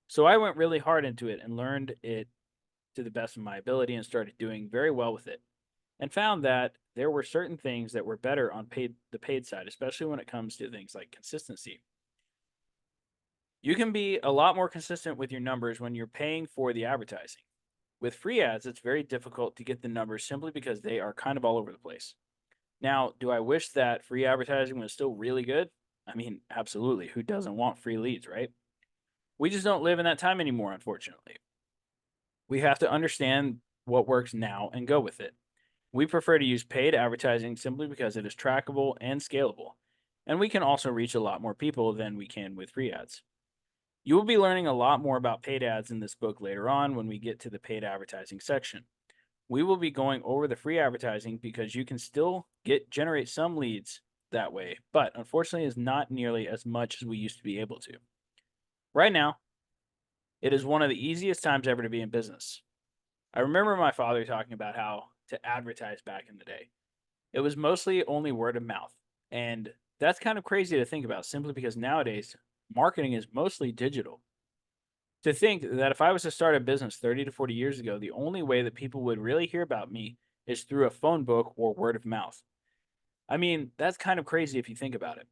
So I went really hard into it and learned it to the best of my ability and started doing very well with it. And found that there were certain things that were better on the paid side, especially when it comes to things like consistency. You can be a lot more consistent with your numbers when you're paying for the advertising. With free ads, it's very difficult to get the numbers simply because they are kind of all over the place. Now, do I wish that free advertising was still really good? I mean, absolutely. Who doesn't want free leads, right? We just don't live in that time anymore, unfortunately. We have to understand what works now and go with it. We prefer to use paid advertising simply because it is trackable and scalable, and we can also reach a lot more people than we can with free ads. You will be learning a lot more about paid ads in this book later on when we get to the paid advertising section. We will be going over the free advertising because you can still generate some leads that way, but unfortunately is not nearly as much as we used to be able to. Right now, it is one of the easiest times ever to be in business. I remember my father talking about how to advertise back in the day. It was mostly only word of mouth. And that's kind of crazy to think about simply because nowadays marketing is mostly digital. To think that if I was to start a business 30 to 40 years ago, the only way that people would really hear about me is through a phone book or word of mouth. I mean, that's kind of crazy if you think about it.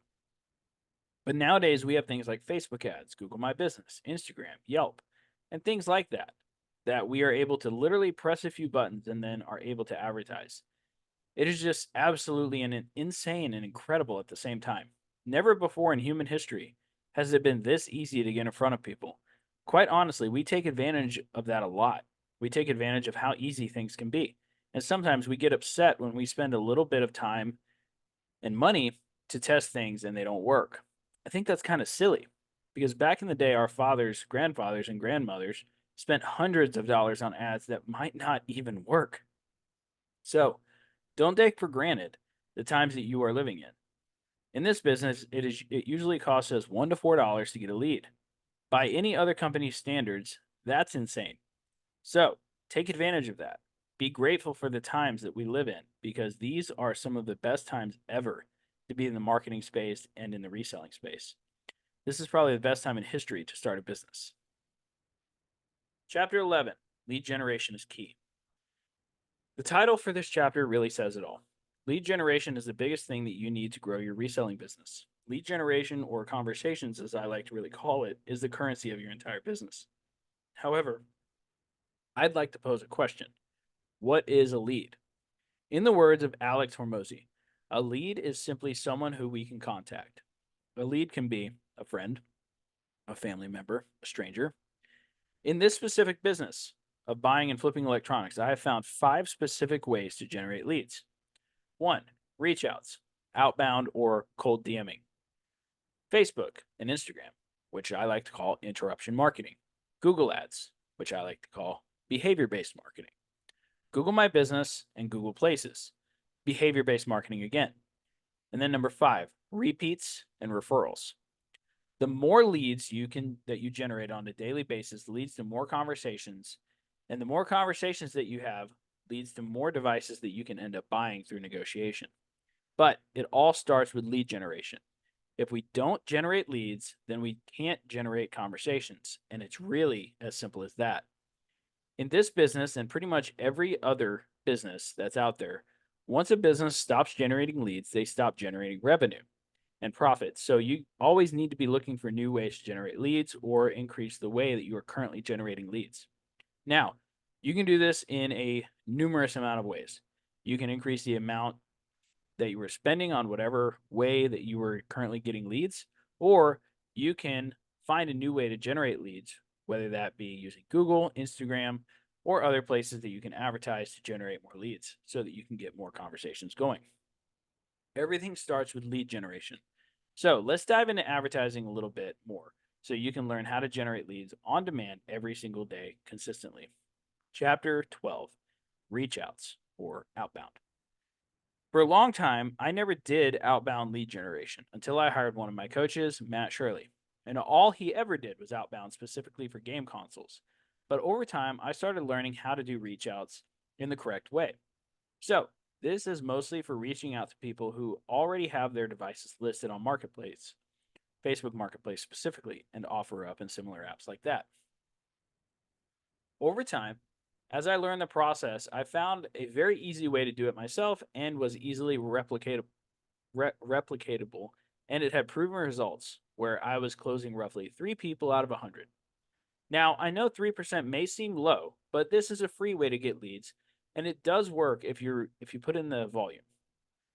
But nowadays we have things like Facebook ads, Google My Business, Instagram, Yelp, and things like that we are able to literally press a few buttons and then are able to advertise. It is just absolutely insane and incredible at the same time. Never before in human history has it been this easy to get in front of people. Quite honestly, we take advantage of that a lot. We take advantage of how easy things can be. And sometimes we get upset when we spend a little bit of time and money to test things and they don't work. I think that's kind of silly because back in the day, our fathers, grandfathers, and grandmothers spent hundreds of dollars on ads that might not even work. So don't take for granted the times that you are living in. In this business, it usually costs us $1 to $4 to get a lead. By any other company's standards, that's insane. So take advantage of that. Be grateful for the times that we live in because these are some of the best times ever to be in the marketing space and in the reselling space. This is probably the best time in history to start a business. Chapter 11: Lead Generation is Key. The title for this chapter really says it all. Lead generation is the biggest thing that you need to grow your reselling business. Lead generation, or conversations as I like to really call it, is the currency of your entire business. However, I'd like to pose a question. What is a lead? In the words of Alex Hormozy, a lead is simply someone who we can contact. A lead can be a friend, a family member, a stranger. In this specific business of buying and flipping electronics, I have found 5 specific ways to generate leads. 1. Reach outs, outbound or cold DMing. Facebook and Instagram, which I like to call interruption marketing. Google Ads, which I like to call behavior based marketing. Google My Business and Google Places, behavior based marketing again. And then number 5, repeats and referrals. The more leads that you generate on a daily basis leads to more conversations, and the more conversations that you have leads to more devices that you can end up buying through negotiation. But it all starts with lead generation. If we don't generate leads, then we can't generate conversations. And it's really as simple as that. In this business and pretty much every other business that's out there, once a business stops generating leads, they stop generating revenue and profits. So you always need to be looking for new ways to generate leads or increase the way that you are currently generating leads. Now, you can do this in a numerous amount of ways. You can increase the amount that you were spending on whatever way that you were currently getting leads, or you can find a new way to generate leads, whether that be using Google, Instagram, or other places that you can advertise to generate more leads so that you can get more conversations going. Everything starts with lead generation. So let's dive into advertising a little bit more so you can learn how to generate leads on demand every single day consistently. Chapter 12, Reach Outs or Outbound. For a long time, I never did outbound lead generation until I hired one of my coaches, Matt Shirley. And all he ever did was outbound specifically for game consoles. But over time, I started learning how to do reach outs in the correct way. So, this is mostly for reaching out to people who already have their devices listed on Marketplace, Facebook Marketplace specifically, and OfferUp and similar apps like that. Over time, as I learned the process, I found a very easy way to do it myself and was easily replicatable, and it had proven results where I was closing roughly 3 people out of 100. Now, I know 3% may seem low, but this is a free way to get leads, and it does work if you put in the volume.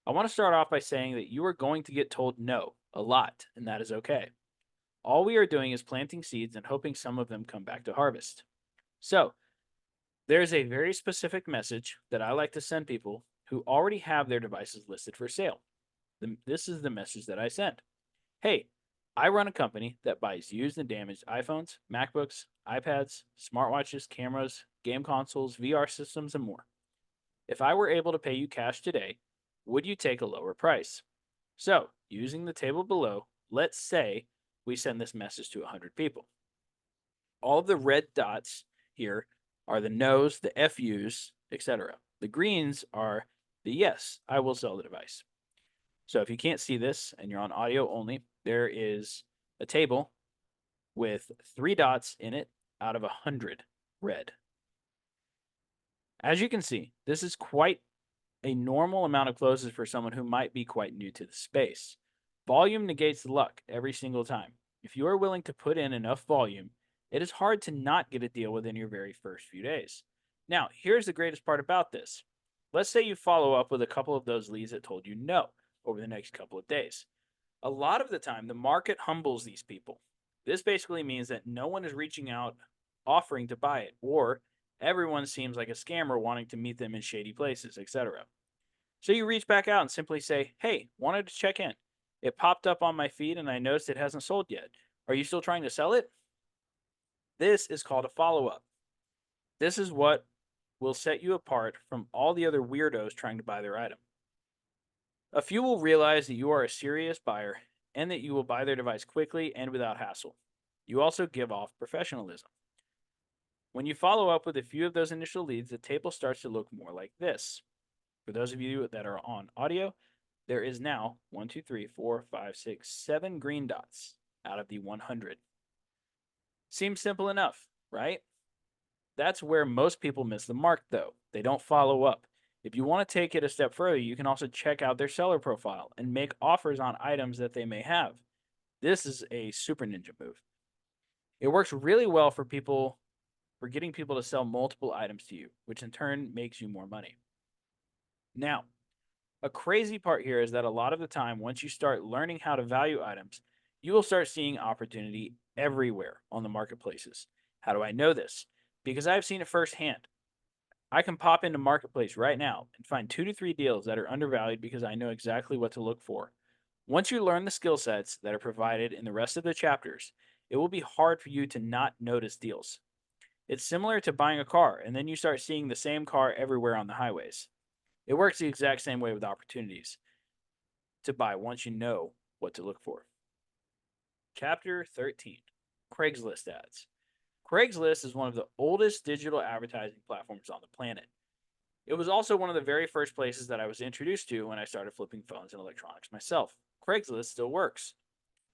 I want to start off by saying that you are going to get told no a lot, and that is okay. All we are doing is planting seeds and hoping some of them come back to harvest. So, there's a very specific message that I like to send people who already have their devices listed for sale. This is the message that I send. Hey, I run a company that buys used and damaged iPhones, MacBooks, iPads, smartwatches, cameras, game consoles, VR systems, and more. If I were able to pay you cash today, would you take a lower price? So, using the table below, let's say we send this message to 100 people. All of the red dots here are the no's, the FU's, etc. The greens are the yes, I will sell the device. So if you can't see this and you're on audio only, there is a table with 3 dots in it out of 100 red. As you can see, this is quite a normal amount of closes for someone who might be quite new to the space. Volume negates luck every single time. If you are willing to put in enough volume, it is hard to not get a deal within your very first few days. Now, here's the greatest part about this. Let's say you follow up with a couple of those leads that told you no over the next couple of days. A lot of the time, the market humbles these people. This basically means that no one is reaching out offering to buy it, or everyone seems like a scammer wanting to meet them in shady places, etc. So you reach back out and simply say, hey, wanted to check in. It popped up on my feed and I noticed it hasn't sold yet. Are you still trying to sell it? This is called a follow up. This is what will set you apart from all the other weirdos trying to buy their item. A few will realize that you are a serious buyer and that you will buy their device quickly and without hassle. You also give off professionalism. When you follow up with a few of those initial leads, the table starts to look more like this. For those of you that are on audio, there is now 1, 2, 3, 4, 5, 6, 7 green dots out of the 100. Seems simple enough, right? That's where most people miss the mark, though. They don't follow up. If you want to take it a step further, you can also check out their seller profile and make offers on items that they may have. This is a super ninja move. It works really well for getting people to sell multiple items to you, which in turn makes you more money. Now, a crazy part here is that a lot of the time, once you start learning how to value items, you will start seeing opportunity everywhere on the marketplaces. How do I know this? Because I've seen it firsthand. I can pop into Marketplace right now and find 2 to 3 deals that are undervalued because I know exactly what to look for. Once you learn the skill sets that are provided in the rest of the chapters, it will be hard for you to not notice deals. It's similar to buying a car, and then you start seeing the same car everywhere on the highways. It works the exact same way with opportunities to buy once you know what to look for. Chapter 13, Craigslist ads. Craigslist is one of the oldest digital advertising platforms on the planet. It was also one of the very first places that I was introduced to when I started flipping phones and electronics myself. Craigslist still works.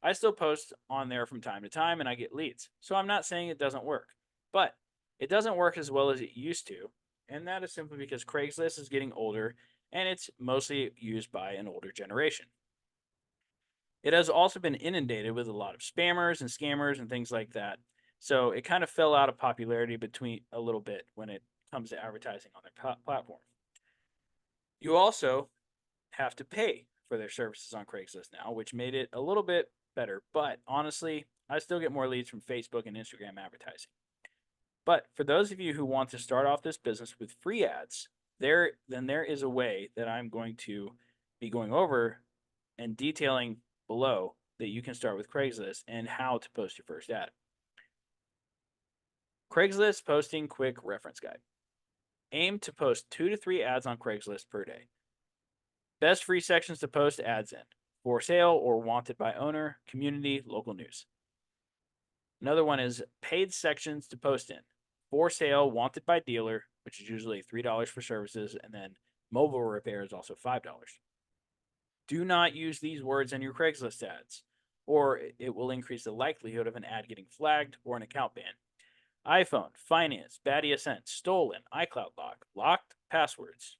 I still post on there from time to time and I get leads. So I'm not saying it doesn't work, but it doesn't work as well as it used to. And that is simply because Craigslist is getting older and it's mostly used by an older generation. It has also been inundated with a lot of spammers and scammers and things like that. So it kind of fell out of popularity between a little bit when it comes to advertising on their platform. You also have to pay for their services on Craigslist now, which made it a little bit better. But honestly, I still get more leads from Facebook and Instagram advertising. But for those of you who want to start off this business with free ads, there is a way that I'm going to be going over and detailing below that you can start with Craigslist and how to post your first ad. Craigslist Posting Quick Reference Guide. Aim to post 2 to 3 ads on Craigslist per day. Best free sections to post ads in: for sale or wanted by owner, community, local news. Another one is paid sections to post in: for sale, wanted by dealer, which is usually $3 for services, and then mobile repair is also $5. Do not use these words in your Craigslist ads, or it will increase the likelihood of an ad getting flagged or an account ban. iPhone, finance, bad ESN, stolen, iCloud lock, locked passwords.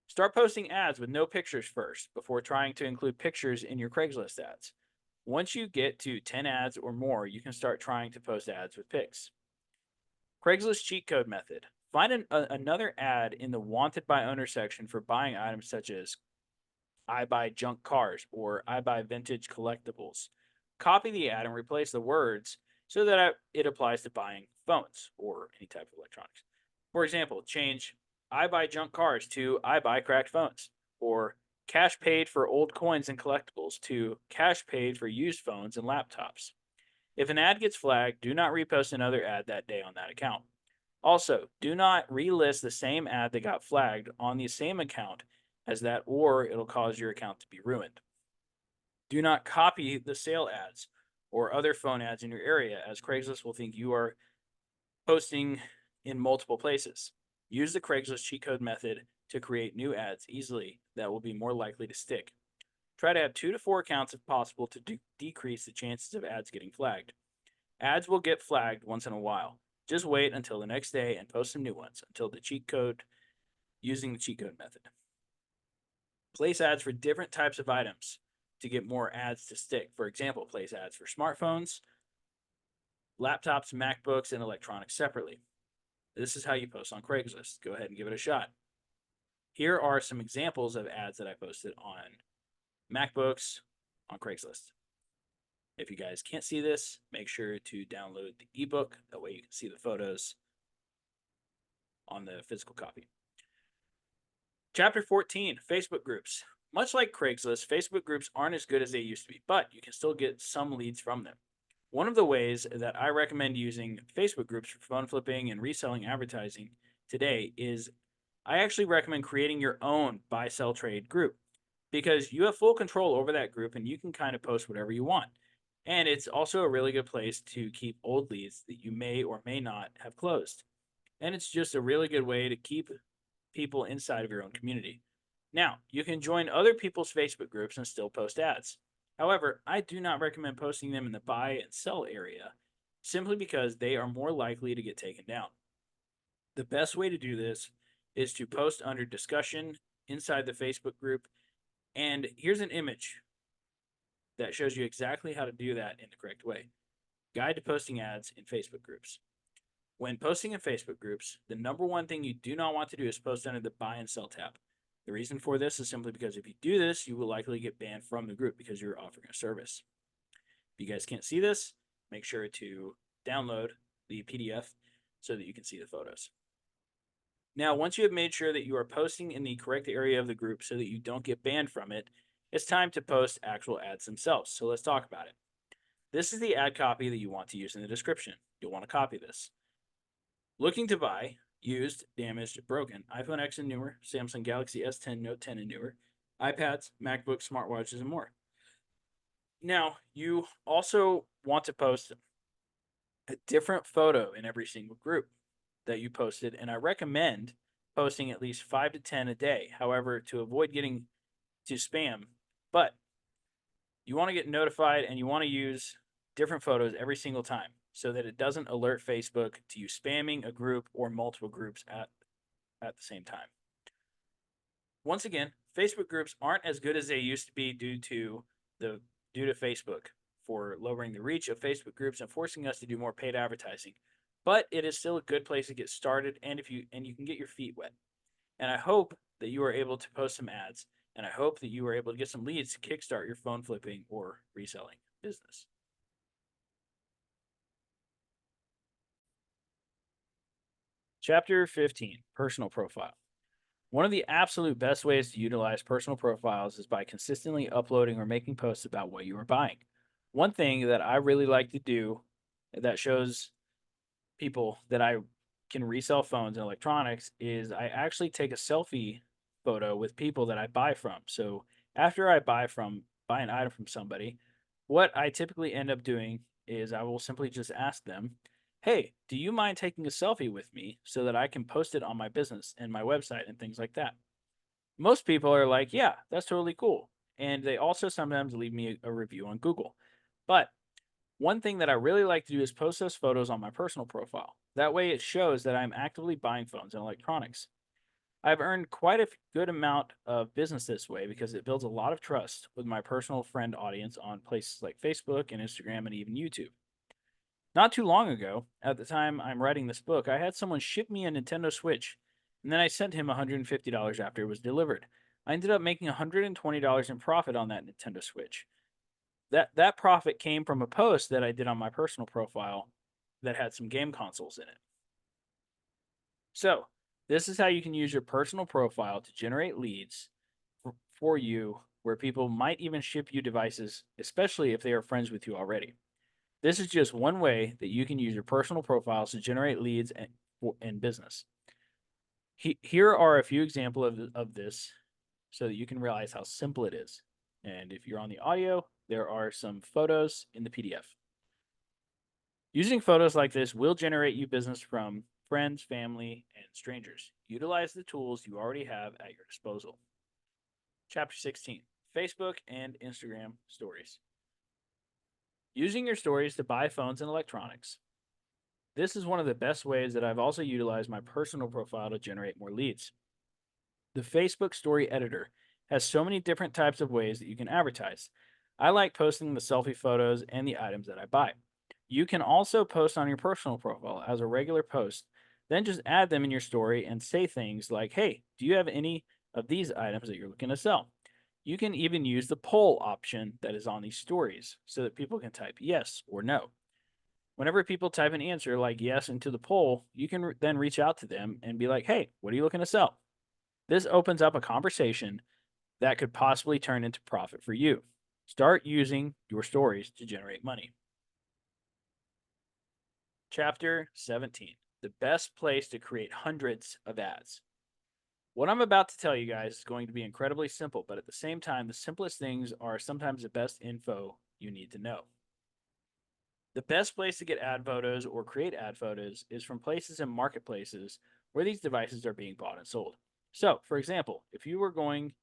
Start posting ads with no pictures first before trying to include pictures in your Craigslist ads. Once you get to 10 ads or more, you can start trying to post ads with pics. Craigslist cheat code method. Find another ad in the wanted by owner section for buying items such as I buy junk cars or I buy vintage collectibles. Copy the ad and replace the words so that it applies to buying phones or any type of electronics. For example, change I buy junk cars to I buy cracked phones, or cash paid for old coins and collectibles to cash paid for used phones and laptops. If an ad gets flagged, do not repost another ad that day on that account. Also, do not relist the same ad that got flagged on the same account as that, or it'll cause your account to be ruined. Do not copy the sale ads or other phone ads in your area, as Craigslist will think you are posting in multiple places. Use the Craigslist cheat code method to create new ads easily that will be more likely to stick. Try to have 2 to 4 accounts if possible to decrease the chances of ads getting flagged. Ads will get flagged once in a while. Just wait until the next day and post some new ones until the cheat code using the cheat code method. Place ads for different types of items to get more ads to stick. For example, place ads for smartphones, laptops, MacBooks, and electronics separately. This is how you post on Craigslist. Go ahead and give it a shot. Here are some examples of ads that I posted on MacBooks on Craigslist. If you guys can't see this, make sure to download the ebook. That way you can see the photos on the physical copy. Chapter 14, Facebook groups. Much like Craigslist, Facebook groups aren't as good as they used to be, but you can still get some leads from them. One of the ways that I recommend using Facebook groups for phone flipping and reselling advertising today is I actually recommend creating your own buy, sell, trade group, because you have full control over that group and you can kind of post whatever you want. And it's also a really good place to keep old leads that you may or may not have closed. And it's just a really good way to keep people inside of your own community. Now, you can join other people's Facebook groups and still post ads. However, I do not recommend posting them in the buy and sell area simply because they are more likely to get taken down. The best way to do this is to post under discussion inside the Facebook group. And here's an image that shows you exactly how to do that in the correct way. Guide to posting ads in Facebook groups. When posting in Facebook groups, the number one thing you do not want to do is post under the buy and sell tab. The reason for this is simply because if you do this, you will likely get banned from the group because you're offering a service. If you guys can't see this, make sure to download the PDF so that you can see the photos. Now, once you have made sure that you are posting in the correct area of the group so that you don't get banned from it, it's time to post actual ads themselves. So let's talk about it. This is the ad copy that you want to use in the description. You'll want to copy this. Looking to buy used, damaged, broken iPhone X and newer, Samsung Galaxy S10, Note 10 and newer, iPads, MacBooks, smartwatches, and more. Now, you also want to post a different photo in every single group that you posted, and I recommend posting at least 5 to 10 a day. However, to avoid getting to spam, but you want to get notified and you want to use different photos every single time so that it doesn't alert Facebook to you spamming a group or multiple groups at the same time. Once again, Facebook groups aren't as good as they used to be due to Facebook for lowering the reach of Facebook groups and forcing us to do more paid advertising. But it is still a good place to get started and you can get your feet wet. And I hope that you are able to post some ads and I hope that you are able to get some leads to kickstart your phone flipping or reselling business. Chapter 15, Personal Profile. One of the absolute best ways to utilize personal profiles is by consistently uploading or making posts about what you are buying. One thing that I really like to do that shows people that I can resell phones and electronics is I actually take a selfie photo with people that I buy from. So after I buy an item from somebody, what I typically end up doing is I will simply just ask them, "Hey, do you mind taking a selfie with me so that I can post it on my business and my website and things like that?" Most people are like, "Yeah, that's totally cool." And they also sometimes leave me a review on Google. But one thing that I really like to do is post those photos on my personal profile. That way it shows that I'm actively buying phones and electronics. I've earned quite a good amount of business this way because it builds a lot of trust with my personal friend audience on places like Facebook and Instagram and even YouTube. Not too long ago, at the time I'm writing this book, I had someone ship me a Nintendo Switch, and then I sent him $150 after it was delivered. I ended up making $120 in profit on that Nintendo Switch. That profit came from a post that I did on my personal profile that had some game consoles in it. So, this is how you can use your personal profile to generate leads for you where people might even ship you devices, especially if they are friends with you already. This is just one way that you can use your personal profiles to generate leads in business. Here are a few examples of this so that you can realize how simple it is. And if you're on the audio, there are some photos in the PDF. Using photos like this will generate you business from friends, family, and strangers. Utilize the tools you already have at your disposal. Chapter 16, Facebook and Instagram Stories. Using your stories to buy phones and electronics. This is one of the best ways that I've also utilized my personal profile to generate more leads. The Facebook Story Editor has so many different types of ways that you can advertise. I like posting the selfie photos and the items that I buy. You can also post on your personal profile as a regular post, then just add them in your story and say things like, "Hey, do you have any of these items that you're looking to sell?" You can even use the poll option that is on these stories so that people can type yes or no. Whenever people type an answer like yes into the poll, you can then reach out to them and be like, "Hey, what are you looking to sell?" This opens up a conversation that could possibly turn into profit for you. Start using your stories to generate money. Chapter 17, the best place to create hundreds of ads. What I'm about to tell you guys is going to be incredibly simple, but at the same time, the simplest things are sometimes the best info you need to know. The best place to get ad photos or create ad photos is from places and marketplaces where these devices are being bought and sold. So, for example, if you were going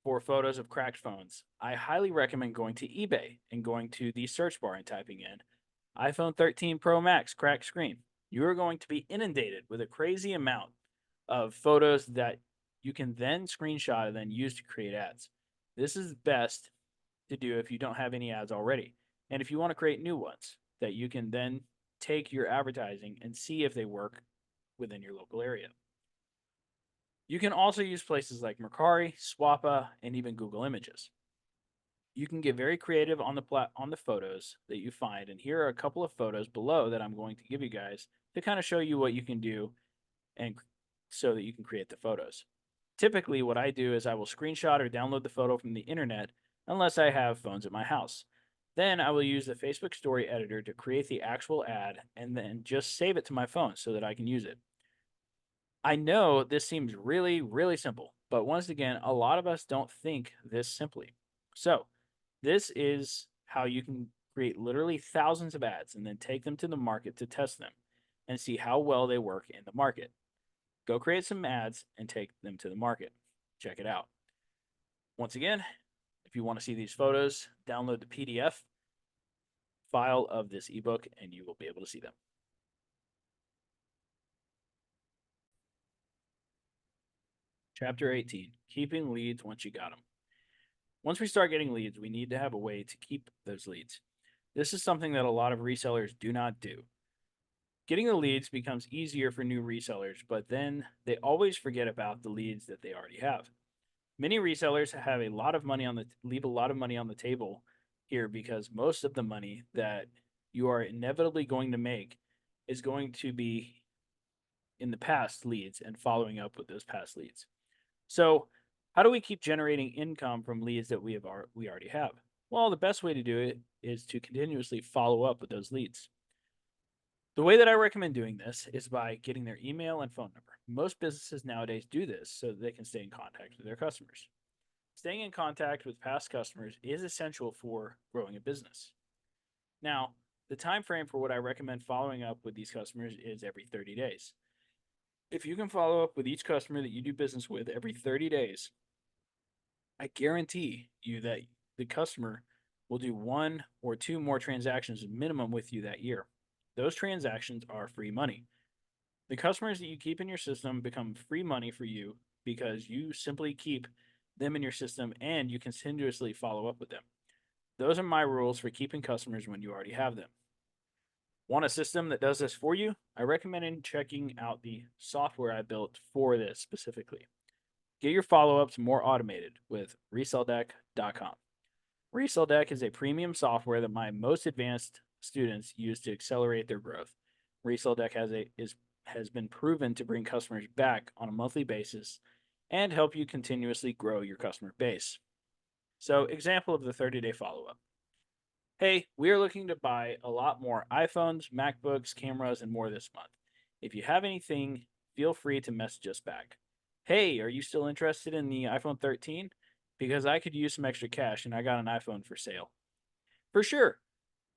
for photos of cracked phones, I highly recommend going to eBay and going to the search bar and typing in iPhone 13 Pro Max cracked screen. You are going to be inundated with a crazy amount of photos that you can then screenshot and then use to create ads. This is best to do if you don't have any ads already. And if you want to create new ones that you can then take your advertising and see if they work within your local area. You can also use places like Mercari, Swappa, and even Google Images. You can get very creative on the photos that you find, and here are a couple of photos below that I'm going to give you guys to kind of show you what you can do and so that you can create the photos. Typically, what I do is I will screenshot or download the photo from the internet unless I have phones at my house. Then I will use the Facebook Story Editor to create the actual ad and then just save it to my phone so that I can use it. I know this seems really, really simple, but once again, a lot of us don't think this simply. So, this is how you can create literally thousands of ads and then take them to the market to test them and see how well they work in the market. Go create some ads and take them to the market. Check it out. Once again, if you want to see these photos, download the PDF file of this ebook and you will be able to see them. Chapter 18, keeping leads once you got them. Once we start getting leads, we need to have a way to keep those leads. This is something that a lot of resellers do not do. Getting the leads becomes easier for new resellers, but then they always forget about the leads that they already have. Many resellers have a lot of money leave a lot of money on the table here because most of the money that you are inevitably going to make is going to be in the past leads and following up with those past leads. So, how do we keep generating income from leads that we already have? Well, the best way to do it is to continuously follow up with those leads. The way that I recommend doing this is by getting their email and phone number. Most businesses nowadays do this so that they can stay in contact with their customers. Staying in contact with past customers is essential for growing a business. Now, the time frame for what I recommend following up with these customers is every 30 days. If you can follow up with each customer that you do business with every 30 days, I guarantee you that the customer will do 1 or 2 more transactions minimum with you that year. Those transactions are free money. The customers that you keep in your system become free money for you because you simply keep them in your system and you continuously follow up with them. Those are my rules for keeping customers when you already have them. Want a system that does this for you? I recommend checking out the software I built for this specifically. Get your follow-ups more automated with ResellDeck.com. ResellDeck is a premium software that my most advanced students use to accelerate their growth. ResellDeck has been proven to bring customers back on a monthly basis and help you continuously grow your customer base. So, example of the 30-day follow-up. Hey, we are looking to buy a lot more iPhones, MacBooks, cameras, and more this month. If you have anything, feel free to message us back. Hey, are you still interested in the iPhone 13? Because I could use some extra cash and I got an iPhone for sale. For sure.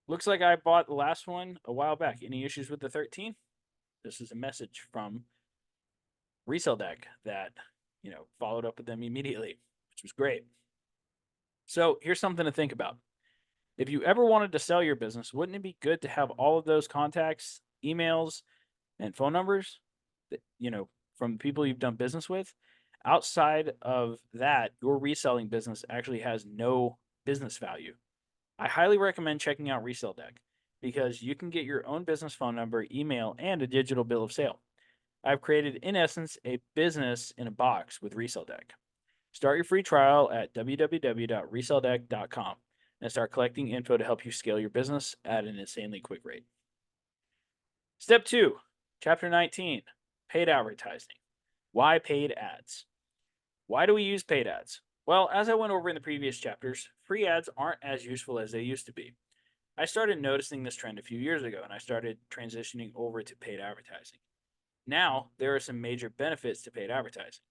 Looks like I bought the last one a while back. Any issues with the 13? This is a message from ResellDeck that, followed up with them immediately, which was great. So here's something to think about. If you ever wanted to sell your business, wouldn't it be good to have all of those contacts, emails, and phone numbers that, from people you've done business with? Outside of that, your reselling business actually has no business value. I highly recommend checking out ResellDeck because you can get your own business phone number, email, and a digital bill of sale. I've created, in essence, a business in a box with ResellDeck. Start your free trial at www.reselldeck.com and start collecting info to help you scale your business at an insanely quick rate. Step 2, Chapter 19, Paid Advertising. Why paid ads? Why do we use paid ads? Well, as I went over in the previous chapters, free ads aren't as useful as they used to be. I started noticing this trend a few years ago and I started transitioning over to paid advertising. Now, there are some major benefits to paid advertising.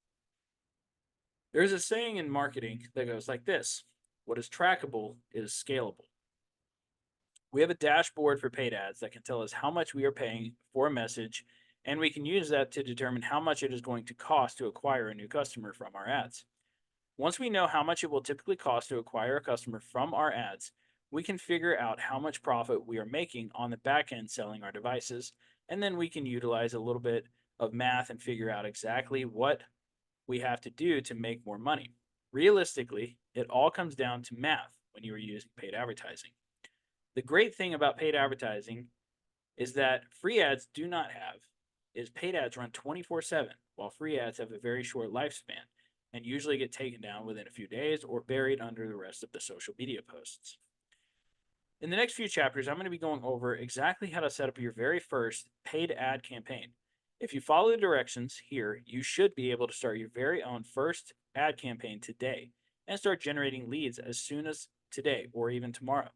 There's a saying in marketing that goes like this: what is trackable is scalable. We have a dashboard for paid ads that can tell us how much we are paying for a message, and we can use that to determine how much it is going to cost to acquire a new customer from our ads. Once we know how much it will typically cost to acquire a customer from our ads, we can figure out how much profit we are making on the back end selling our devices, and then we can utilize a little bit of math and figure out exactly what we have to do to make more money. Realistically, it all comes down to math when you are using paid advertising. The great thing about paid advertising is that free ads do not have is paid ads run 24/7, while free ads have a very short lifespan and usually get taken down within a few days or buried under the rest of the social media posts. In the next few chapters, I'm going to be going over exactly how to set up your very first paid ad campaign. If you follow the directions here, you should be able to start your very own first ad campaign today and start generating leads as soon as today or even tomorrow.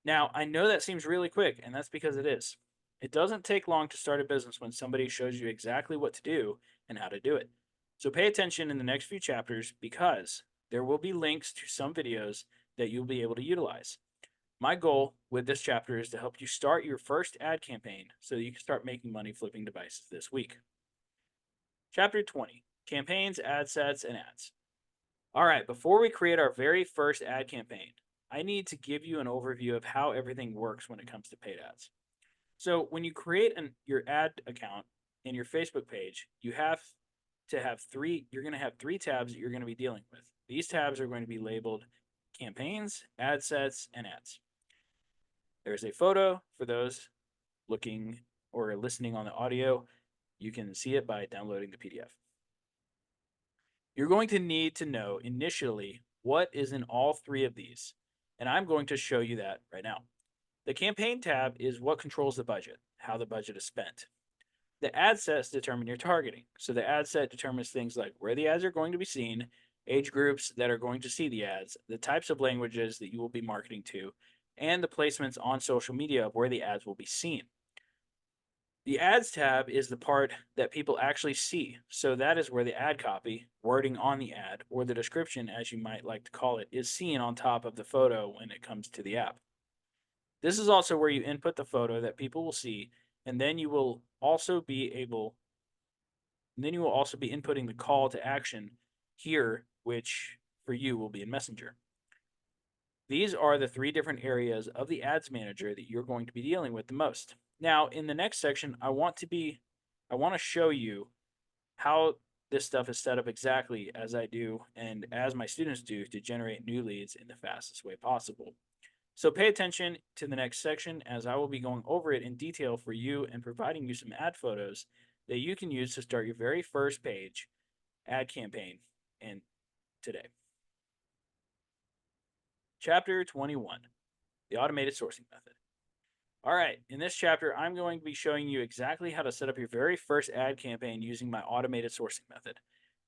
Now, I know that seems really quick, and that's because it is. It doesn't take long to start a business when somebody shows you exactly what to do and how to do it. So pay attention in the next few chapters because there will be links to some videos that you'll be able to utilize. My goal with this chapter is to help you start your first ad campaign so that you can start making money flipping devices this week. Chapter 20, Campaigns, Ad Sets, and Ads. All right, before we create our very first ad campaign, I need to give you an overview of how everything works when it comes to paid ads. So when you create your ad account in your Facebook page, you have to have you're going to have three tabs that you're going to be dealing with. These tabs are going to be labeled campaigns, ad sets, and ads. There's a photo for those looking or listening on the audio. You can see it by downloading the PDF. You're going to need to know initially what is in all three of these, and I'm going to show you that right now. The campaign tab is what controls the budget, how the budget is spent. The ad sets determine your targeting. So the ad set determines things like where the ads are going to be seen, age groups that are going to see the ads, the types of languages that you will be marketing to, and the placements on social media of where the ads will be seen. The ads tab is the part that people actually see. So that is where the ad copy, wording on the ad, or the description, as you might like to call it, is seen on top of the photo when it comes to the app. This is also where you input the photo that people will see, and then you will also be inputting the call to action here, which for you will be in Messenger. These are the three different areas of the ads manager that you're going to be dealing with the most. Now, in the next section, I want to show you how this stuff is set up exactly as I do and as my students do to generate new leads in the fastest way possible. So pay attention to the next section as I will be going over it in detail for you and providing you some ad photos that you can use to start your very first page ad campaign in today. Chapter 21, the automated sourcing method. All right, in this chapter, I'm going to be showing you exactly how to set up your very first ad campaign using my automated sourcing method.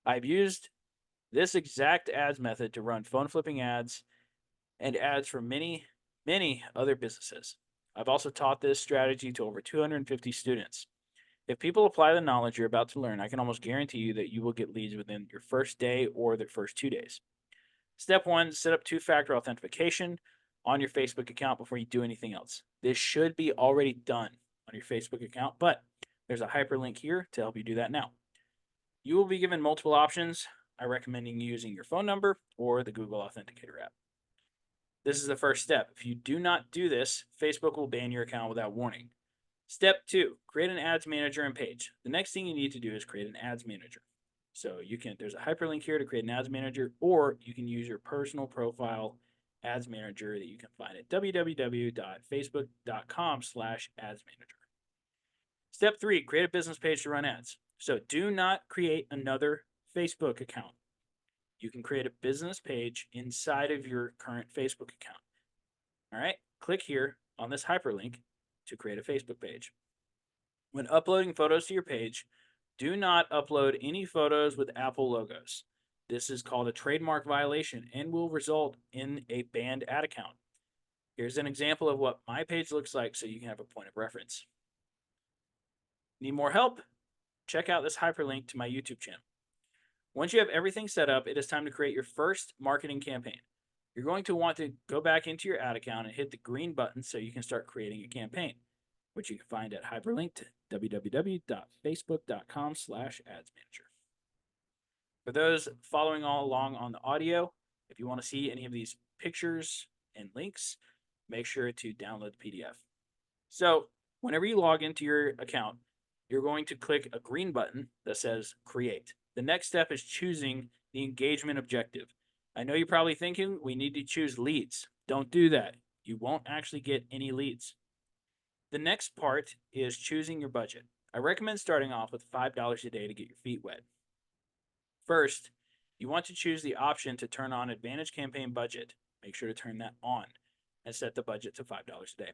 I've used this exact ads method to run phone flipping ads and ads for many, many other businesses. I've also taught this strategy to over 250 students. If people apply the knowledge you're about to learn, I can almost guarantee you that you will get leads within your first day or the first 2 days. Step 1, set up two-factor authentication on your Facebook account before you do anything else. This should be already done on your Facebook account, but there's a hyperlink here to help you do that now. You will be given multiple options. I recommend using your phone number or the Google Authenticator app. This is the first step. If you do not do this, Facebook will ban your account without warning. Step 2, create an ads manager and page. The next thing you need to do is create an ads manager. So there's a hyperlink here to create an ads manager, or you can use your personal profile ads manager that you can find at www.facebook.com/adsmanager. Step 3, create a business page to run ads. So do not create another Facebook account. You can create a business page inside of your current Facebook account. All right, click here on this hyperlink to create a Facebook page. When uploading photos to your page, do not upload any photos with Apple logos. This is called a trademark violation and will result in a banned ad account. Here's an example of what my page looks like so you can have a point of reference. Need more help? Check out this hyperlink to my YouTube channel. Once you have everything set up, it is time to create your first marketing campaign. You're going to want to go back into your ad account and hit the green button so you can start creating a campaign, which you can find at hyperlinked www.facebook.com/adsmanager. For those following all along on the audio, if you want to see any of these pictures and links, make sure to download the PDF. So whenever you log into your account, you're going to click a green button that says create. The next step is choosing the engagement objective. I know you're probably thinking we need to choose leads. Don't do that. You won't actually get any leads. The next part is choosing your budget. I recommend starting off with $5 a day to get your feet wet. First, you want to choose the option to turn on Advantage Campaign Budget. Make sure to turn that on and set the budget to $5 a day.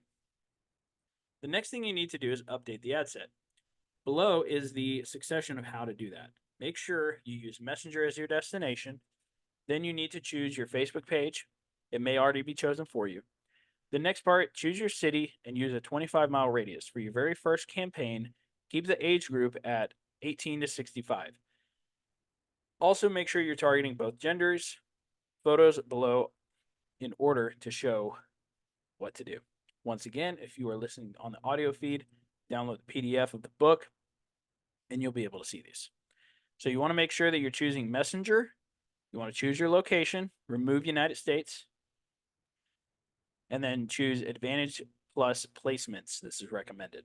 The next thing you need to do is update the ad set. Below is the succession of how to do that. Make sure you use Messenger as your destination. Then you need to choose your Facebook page. It may already be chosen for you. The next part, choose your city and use a 25-mile radius. For your very first campaign, keep the age group at 18 to 65. Also, make sure you're targeting both genders. Photos below in order to show what to do. Once again, if you are listening on the audio feed, download the PDF of the book and you'll be able to see these. So you want to make sure that you're choosing Messenger. You want to choose your location, remove United States, and then choose Advantage Plus Placements. This is recommended.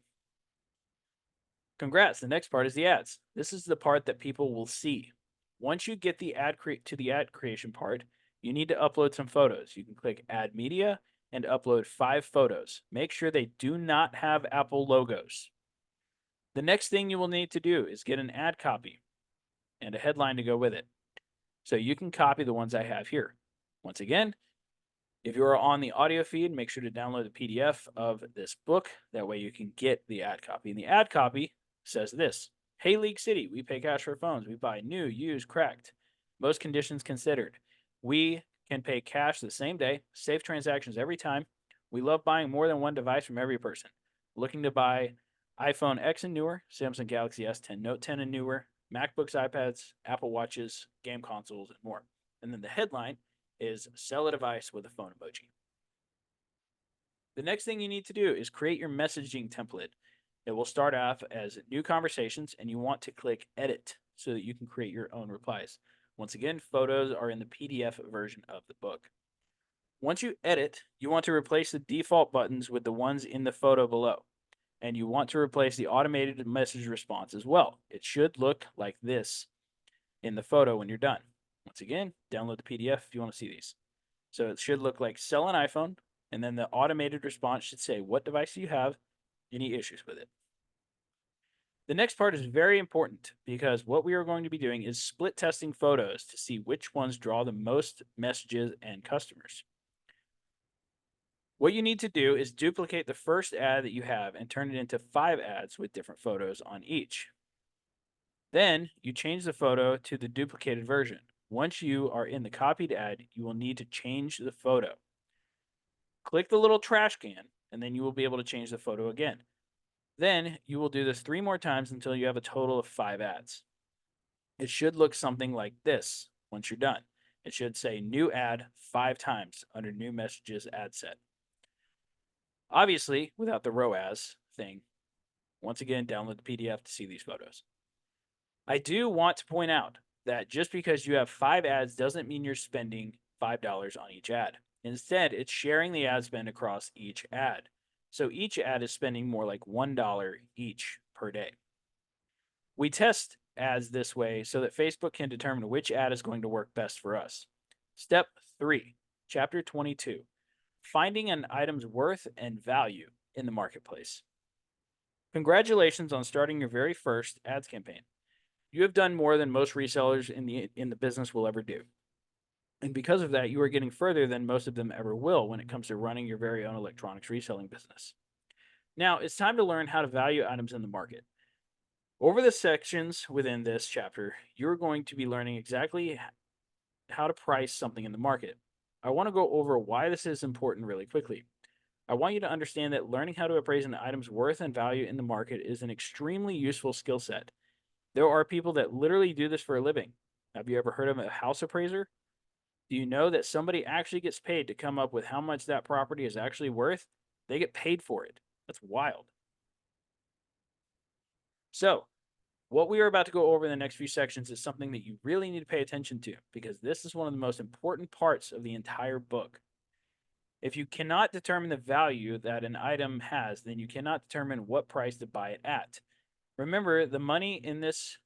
Congrats. The next part is the ads. This is the part that people will see. Once you get the to the ad creation part, you need to upload some photos. You can click Add Media and upload 5 photos. Make sure they do not have Apple logos. The next thing you will need to do is get an ad copy and a headline to go with it. So you can copy the ones I have here. Once again, if you are on the audio feed, make sure to download the PDF of this book. That way you can get the ad copy. And the ad copy says this: Hey, League City, we pay cash for phones. We buy new, used, cracked. Most conditions considered. We can pay cash the same day, safe transactions every time. We love buying more than one device from every person. Looking to buy iPhone X and newer, Samsung Galaxy S10, Note 10 and newer, MacBooks, iPads, Apple Watches, game consoles, and more. And then the headline is sell a device with a phone emoji. The next thing you need to do is create your messaging template. It will start off as new conversations, and you want to click edit so that you can create your own replies. Once again, photos are in the PDF version of the book. Once you edit, you want to replace the default buttons with the ones in the photo below. And you want to replace the automated message response as well. It should look like this in the photo when you're done. Once again, download the PDF if you want to see these. So it should look like sell an iPhone, and then the automated response should say, what device do you have? Any issues with it? The next part is very important because what we are going to be doing is split testing photos to see which ones draw the most messages and customers. What you need to do is duplicate the first ad that you have and turn it into 5 ads with different photos on each. Then you change the photo to the duplicated version. Once you are in the copied ad, you will need to change the photo. Click the little trash can, and then you will be able to change the photo again. Then you will do this 3 more times until you have a total of 5 ads. It should look something like this once you're done. It should say new ad 5 times under new messages ad set. Obviously, without the ROAS thing. Once again, download the PDF to see these photos. I do want to point out that just because you have 5 ads doesn't mean you're spending $5 on each ad. Instead, it's sharing the ad spend across each ad. So each ad is spending more like $1 each per day. We test ads this way so that Facebook can determine which ad is going to work best for us. Step 3, Chapter 22, Finding an item's worth and value in the marketplace. Congratulations on starting your very first ads campaign. You have done more than most resellers in the business will ever do. And because of that, you are getting further than most of them ever will when it comes to running your very own electronics reselling business. Now, it's time to learn how to value items in the market. Over the sections within this chapter, you're going to be learning exactly how to price something in the market. I want to go over why this is important really quickly. I want you to understand that learning how to appraise an item's worth and value in the market is an extremely useful skill set. There are people that literally do this for a living. Have you ever heard of a house appraiser? Do you know that somebody actually gets paid to come up with how much that property is actually worth? They get paid for it. That's wild. So, what we are about to go over in the next few sections is something that you really need to pay attention to because this is one of the most important parts of the entire book. If you cannot determine the value that an item has, then you cannot determine what price to buy it at. Remember, the money in this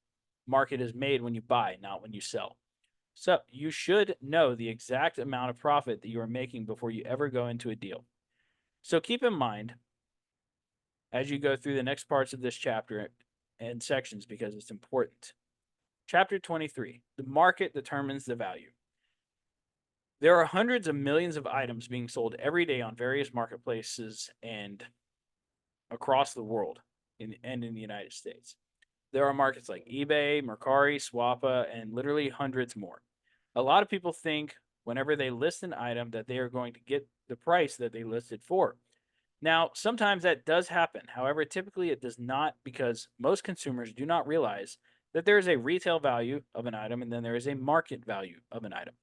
market is made when you buy, not when you sell. So you should know the exact amount of profit that you are making before you ever go into a deal. So keep in mind as you go through the next parts of this chapter and sections because it's important. Chapter 23, the market determines the value. There are hundreds of millions of items being sold every day on various marketplaces and across the world and in the United States. There are markets like eBay, Mercari, Swappa, and literally hundreds more. A lot of people think whenever they list an item that they are going to get the price that they listed for. Now, sometimes that does happen. However, typically it does not because most consumers do not realize that there is a retail value of an item and then there is a market value of an item.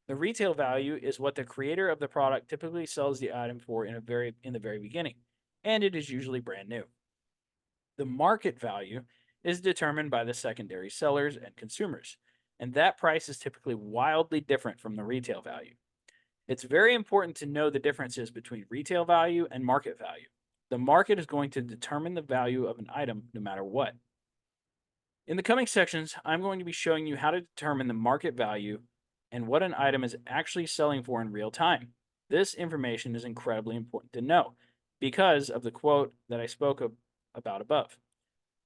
The retail value is what the creator of the product typically sells the item for in the very beginning, and it is usually brand new. The market value is determined by the secondary sellers and consumers, and that price is typically wildly different from the retail value. It's very important to know the differences between retail value and market value. The market is going to determine the value of an item no matter what. In the coming sections, I'm going to be showing you how to determine the market value and what an item is actually selling for in real time. This information is incredibly important to know because of the quote that I spoke about above.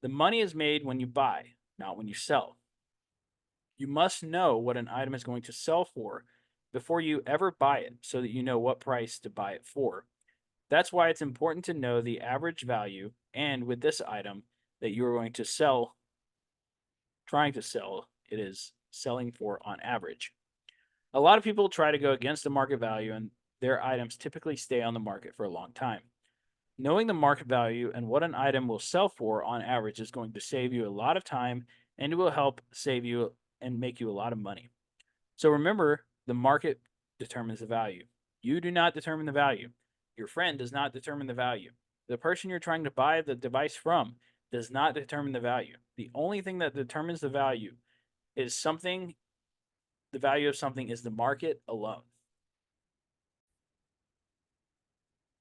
The money is made when you buy, not when you sell. You must know what an item is going to sell for before you ever buy it so that you know what price to buy it for. That's why it's important to know the average value and with this item that you are going to sell, trying to sell, it is selling for on average. A lot of people try to go against the market value and their items typically stay on the market for a long time. Knowing the market value and what an item will sell for on average is going to save you a lot of time and it will help save you and make you a lot of money. So remember, the market determines the value. You do not determine the value. Your friend does not determine the value. The person you're trying to buy the device from does not determine the value. The only thing that determines the value is something, the value of something is the market alone.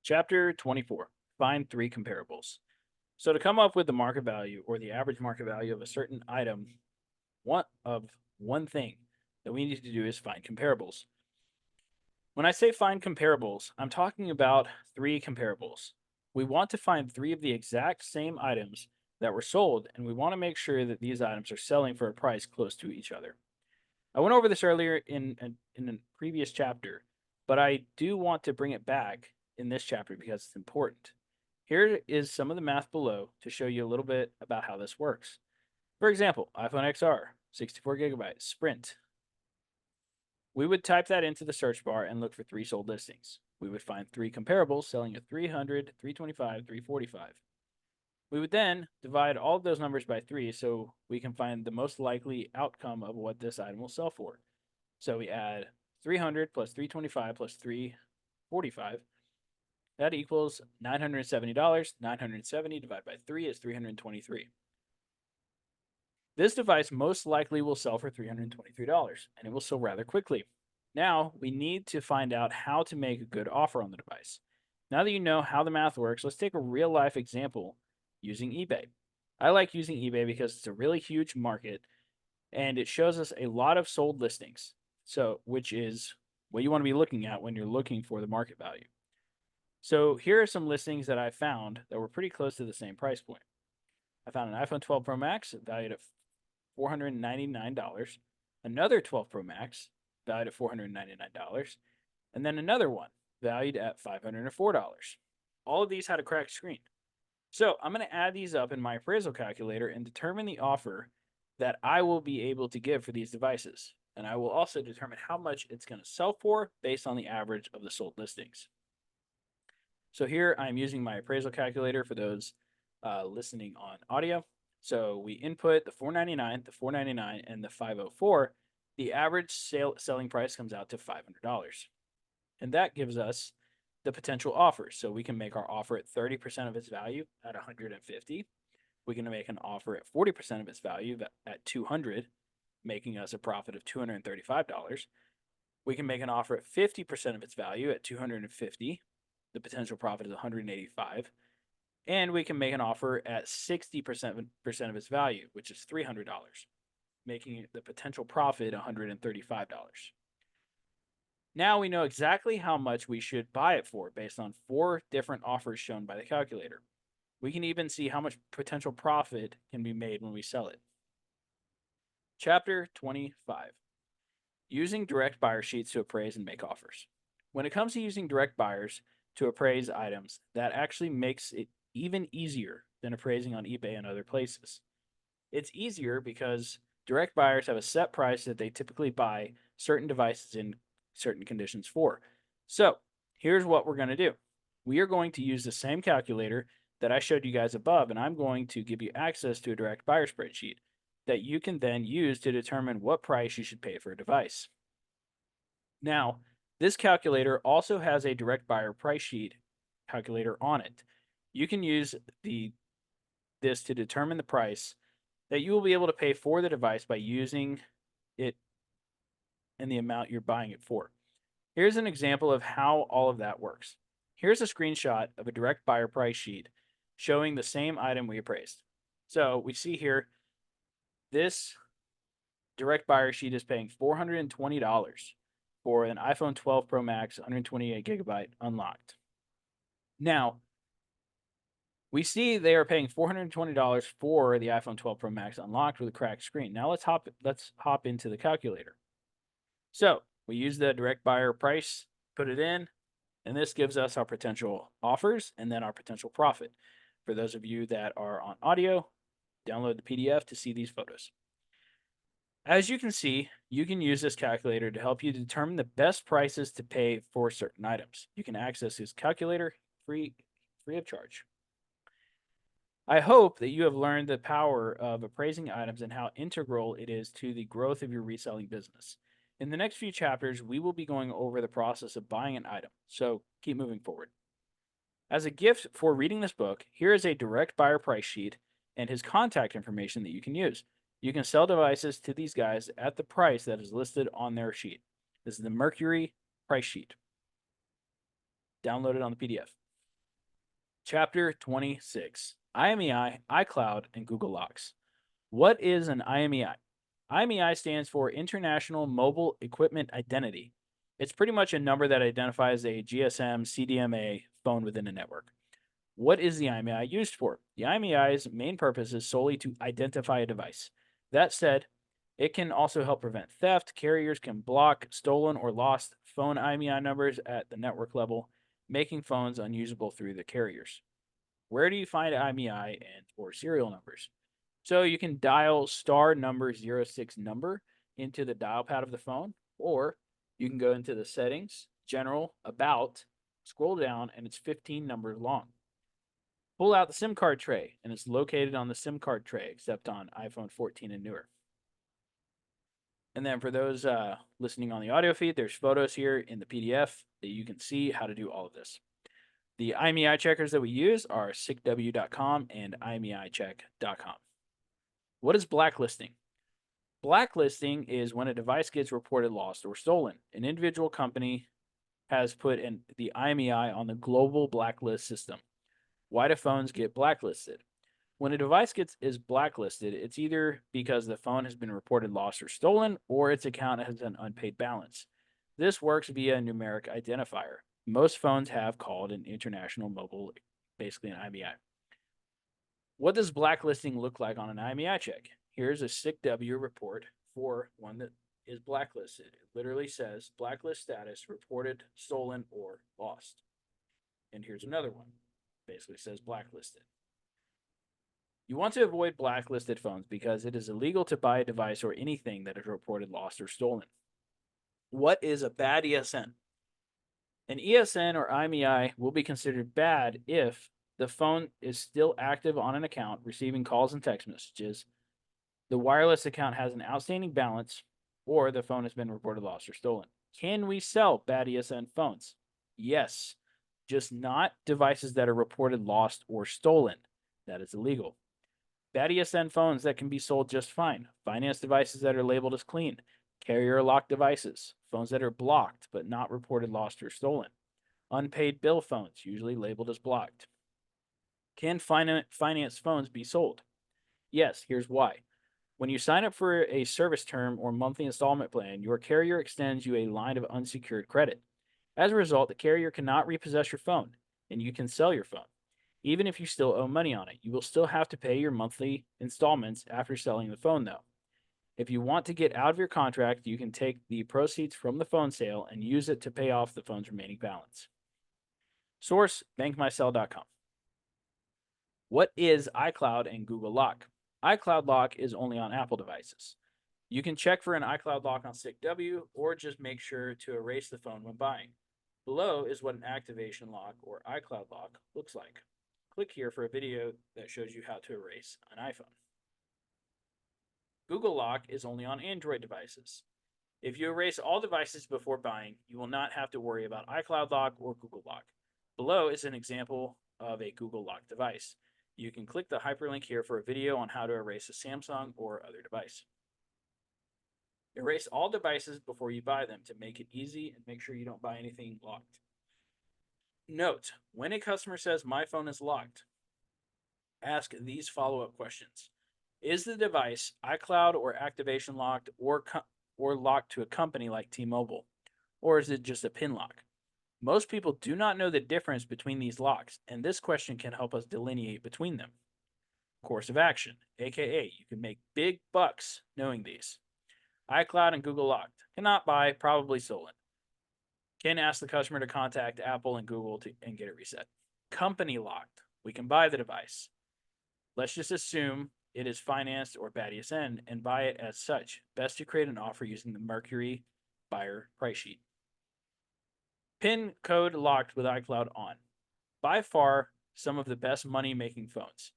Chapter 24. Find three comparables. So to come up with the market value or the average market value of a certain item, one thing that we need to do is find comparables. When I say find comparables, I'm talking about three comparables. We want to find three of the exact same items that were sold, and we want to make sure that these items are selling for a price close to each other. I went over this earlier in a previous chapter, but I do want to bring it back in this chapter because it's important. Here is some of the math below to show you a little bit about how this works. For example, iPhone XR, 64 gigabytes, Sprint. We would type that into the search bar and look for three sold listings. We would find three comparables selling at 300, 325, 345. We would then divide all of those numbers by 3 so we can find the most likely outcome of what this item will sell for. So we add 300 plus 325 plus 345. That equals $970. 970 divided by 3 is 323. This device most likely will sell for $323, and it will sell rather quickly. Now, we need to find out how to make a good offer on the device. Now that you know how the math works, let's take a real-life example using eBay. I like using eBay because it's a really huge market, and it shows us a lot of sold listings, which is what you want to be looking at when you're looking for the market value. So here are some listings that I found that were pretty close to the same price point. I found an iPhone 12 Pro Max valued at $499, another 12 Pro Max valued at $499, and then another one valued at $504. All of these had a cracked screen. So I'm going to add these up in my appraisal calculator and determine the offer that I will be able to give for these devices. And I will also determine how much it's going to sell for based on the average of the sold listings. So here I'm using my appraisal calculator for those listening on audio. So we input the $499, the $499, and the $504. The average selling price comes out to $500. And that gives us the potential offers. So we can make our offer at 30% of its value at $150. We can make an offer at 40% of its value at $200, making us a profit of $235. We can make an offer at 50% of its value at $250. The potential profit is $185. And we can make an offer at 60% of its value, which is $300, making the potential profit $135. Now we know exactly how much we should buy it for based on 4 different offers shown by the calculator. We can even see how much potential profit can be made when we sell it. Chapter 25. Using direct buyer sheets to appraise and make offers. When it comes to using direct buyers to appraise items, that actually makes it even easier than appraising on eBay and other places. It's easier because direct buyers have a set price that they typically buy certain devices in certain conditions for. So here's what we're going to do. We are going to use the same calculator that I showed you guys above, and I'm going to give you access to a direct buyer spreadsheet that you can then use to determine what price you should pay for a device. Now, this calculator also has a direct buyer price sheet calculator on it. You can use this to determine the price that you will be able to pay for the device by using it and the amount you're buying it for. Here's an example of how all of that works. Here's a screenshot of a direct buyer price sheet showing the same item we appraised. So we see here this direct buyer sheet is paying $420 for an iPhone 12 Pro Max 128 gigabyte unlocked. Now, we see they are paying $420 for the iPhone 12 Pro Max unlocked with a cracked screen. Now let's hop into the calculator. So we use the direct buyer price, put it in, and this gives us our potential offers and then our potential profit. For those of you that are on audio, download the PDF to see these photos. As you can see, you can use this calculator to help you determine the best prices to pay for certain items. You can access this calculator free of charge. I hope that you have learned the power of appraising items and how integral it is to the growth of your reselling business. In the next few chapters, we will be going over the process of buying an item, so keep moving forward. As a gift for reading this book, here is a direct buyer price sheet and his contact information that you can use. You can sell devices to these guys at the price that is listed on their sheet. This is the Mercury price sheet. Download it on the PDF. Chapter 26. IMEI, iCloud, and Google Locks. What is an IMEI? IMEI stands for International Mobile Equipment Identity. It's pretty much a number that identifies a GSM CDMA phone within a network. What is the IMEI used for? The IMEI's main purpose is solely to identify a device. That said, it can also help prevent theft. Carriers can block stolen or lost phone IMEI numbers at the network level, making phones unusable through the carriers. Where do you find IMEI and or serial numbers? So you can dial star number 06 number into the dial pad of the phone, or you can go into the settings, general, about, scroll down, and it's 15 numbers long. Pull out the SIM card tray, and it's located on the SIM card tray, except on iPhone 14 and newer. And then for those listening on the audio feed, there's photos here in the PDF that you can see how to do all of this. The IMEI checkers that we use are sicw.com and imeicheck.com. What is blacklisting? Blacklisting is when a device gets reported lost or stolen. An individual company has put the IMEI on the global blacklist system. Why do phones get blacklisted? When a device is blacklisted, it's either because the phone has been reported lost or stolen, or its account has an unpaid balance. This works via a numeric identifier. Most phones have called an international mobile, basically an IMEI. What does blacklisting look like on an IMEI check? Here's a SICW report for one that is blacklisted. It literally says blacklist status, reported, stolen, or lost. And here's another one. Basically says blacklisted. You want to avoid blacklisted phones because it is illegal to buy a device or anything that is reported lost or stolen. What is a bad ESN? An ESN or IMEI will be considered bad if the phone is still active on an account, receiving calls and text messages, the wireless account has an outstanding balance, or the phone has been reported lost or stolen. Can we sell bad ESN phones? Yes, just not devices that are reported lost or stolen. That is illegal. Bad ESN phones that can be sold just fine. Finance devices that are labeled as clean. Carrier locked devices. Phones that are blocked but not reported lost or stolen. Unpaid bill phones, usually labeled as blocked. Can finance phones be sold? Yes, here's why. When you sign up for a service term or monthly installment plan, your carrier extends you a line of unsecured credit. As a result, the carrier cannot repossess your phone, and you can sell your phone. Even if you still owe money on it, you will still have to pay your monthly installments after selling the phone, though. If you want to get out of your contract, you can take the proceeds from the phone sale and use it to pay off the phone's remaining balance. Source, bankmysell.com. What is iCloud and Google Lock? iCloud Lock is only on Apple devices. You can check for an iCloud Lock on SICW or just make sure to erase the phone when buying. Below is what an activation lock or iCloud Lock looks like. Click here for a video that shows you how to erase an iPhone. Google Lock is only on Android devices. If you erase all devices before buying, you will not have to worry about iCloud Lock or Google Lock. Below is an example of a Google Lock device. You can click the hyperlink here for a video on how to erase a Samsung or other device. Erase all devices before you buy them to make it easy and make sure you don't buy anything locked. Note, when a customer says my phone is locked, ask these follow-up questions. Is the device iCloud or activation locked or locked to a company like T-Mobile? Or is it just a PIN lock? Most people do not know the difference between these locks, and this question can help us delineate between them. Course of action, aka you can make big bucks knowing these. iCloud and Google locked. Cannot buy, probably stolen. Can ask the customer to contact Apple and Google and get it reset. Company locked. We can buy the device. Let's just assume it is financed or BADSN and buy it as such. Best to create an offer using the Mercury buyer price sheet. PIN code locked with iCloud on. By far, some of the best money-making phones.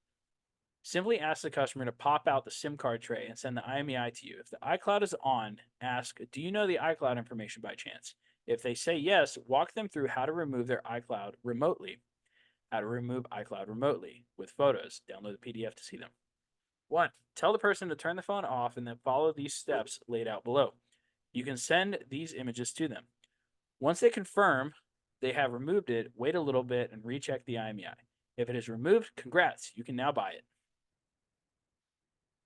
Simply ask the customer to pop out the SIM card tray and send the IMEI to you. If the iCloud is on, ask, do you know the iCloud information by chance? If they say yes, walk them through how to remove their iCloud remotely. How to remove iCloud remotely with photos. Download the PDF to see them. 1. Tell the person to turn the phone off and then follow these steps laid out below. You can send these images to them. Once they confirm they have removed it, wait a little bit and recheck the IMEI. If it is removed, congrats, you can now buy it.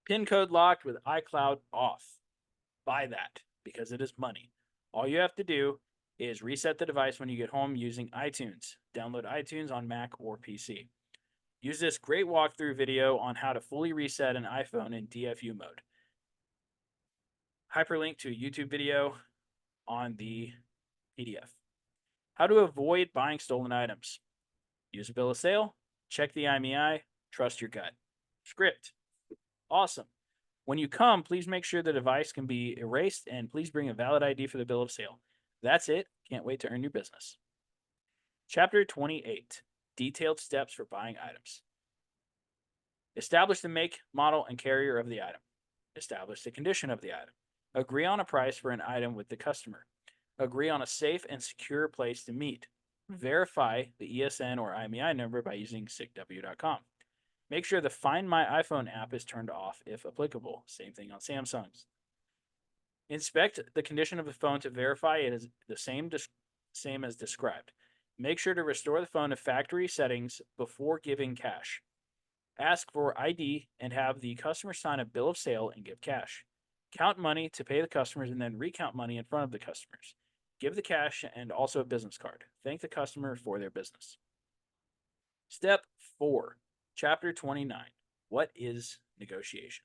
PIN code locked with iCloud off. Buy that because it is money. All you have to do is reset the device when you get home using iTunes. Download iTunes on Mac or PC. Use this great walkthrough video on how to fully reset an iPhone in DFU mode. Hyperlink to a YouTube video on the PDF. How to avoid buying stolen items. Use a bill of sale, check the IMEI, trust your gut. Script. Awesome. When you come, please make sure the device can be erased and please bring a valid ID for the bill of sale. That's it. Can't wait to earn your business. Chapter 28. Detailed steps for buying items. Establish the make, model, and carrier of the item. Establish the condition of the item. Agree on a price for an item with the customer. Agree on a safe and secure place to meet. Verify the ESN or IMEI number by using sicw.com. Make sure the Find My iPhone app is turned off if applicable. Same thing on Samsung's. Inspect the condition of the phone to verify it is the same as described. Make sure to restore the phone to factory settings before giving cash. Ask for ID and have the customer sign a bill of sale and give cash. Count money to pay the customers and then recount money in front of the customers. Give the cash and also a business card. Thank the customer for their business. Step 4, Chapter 29. What is negotiation?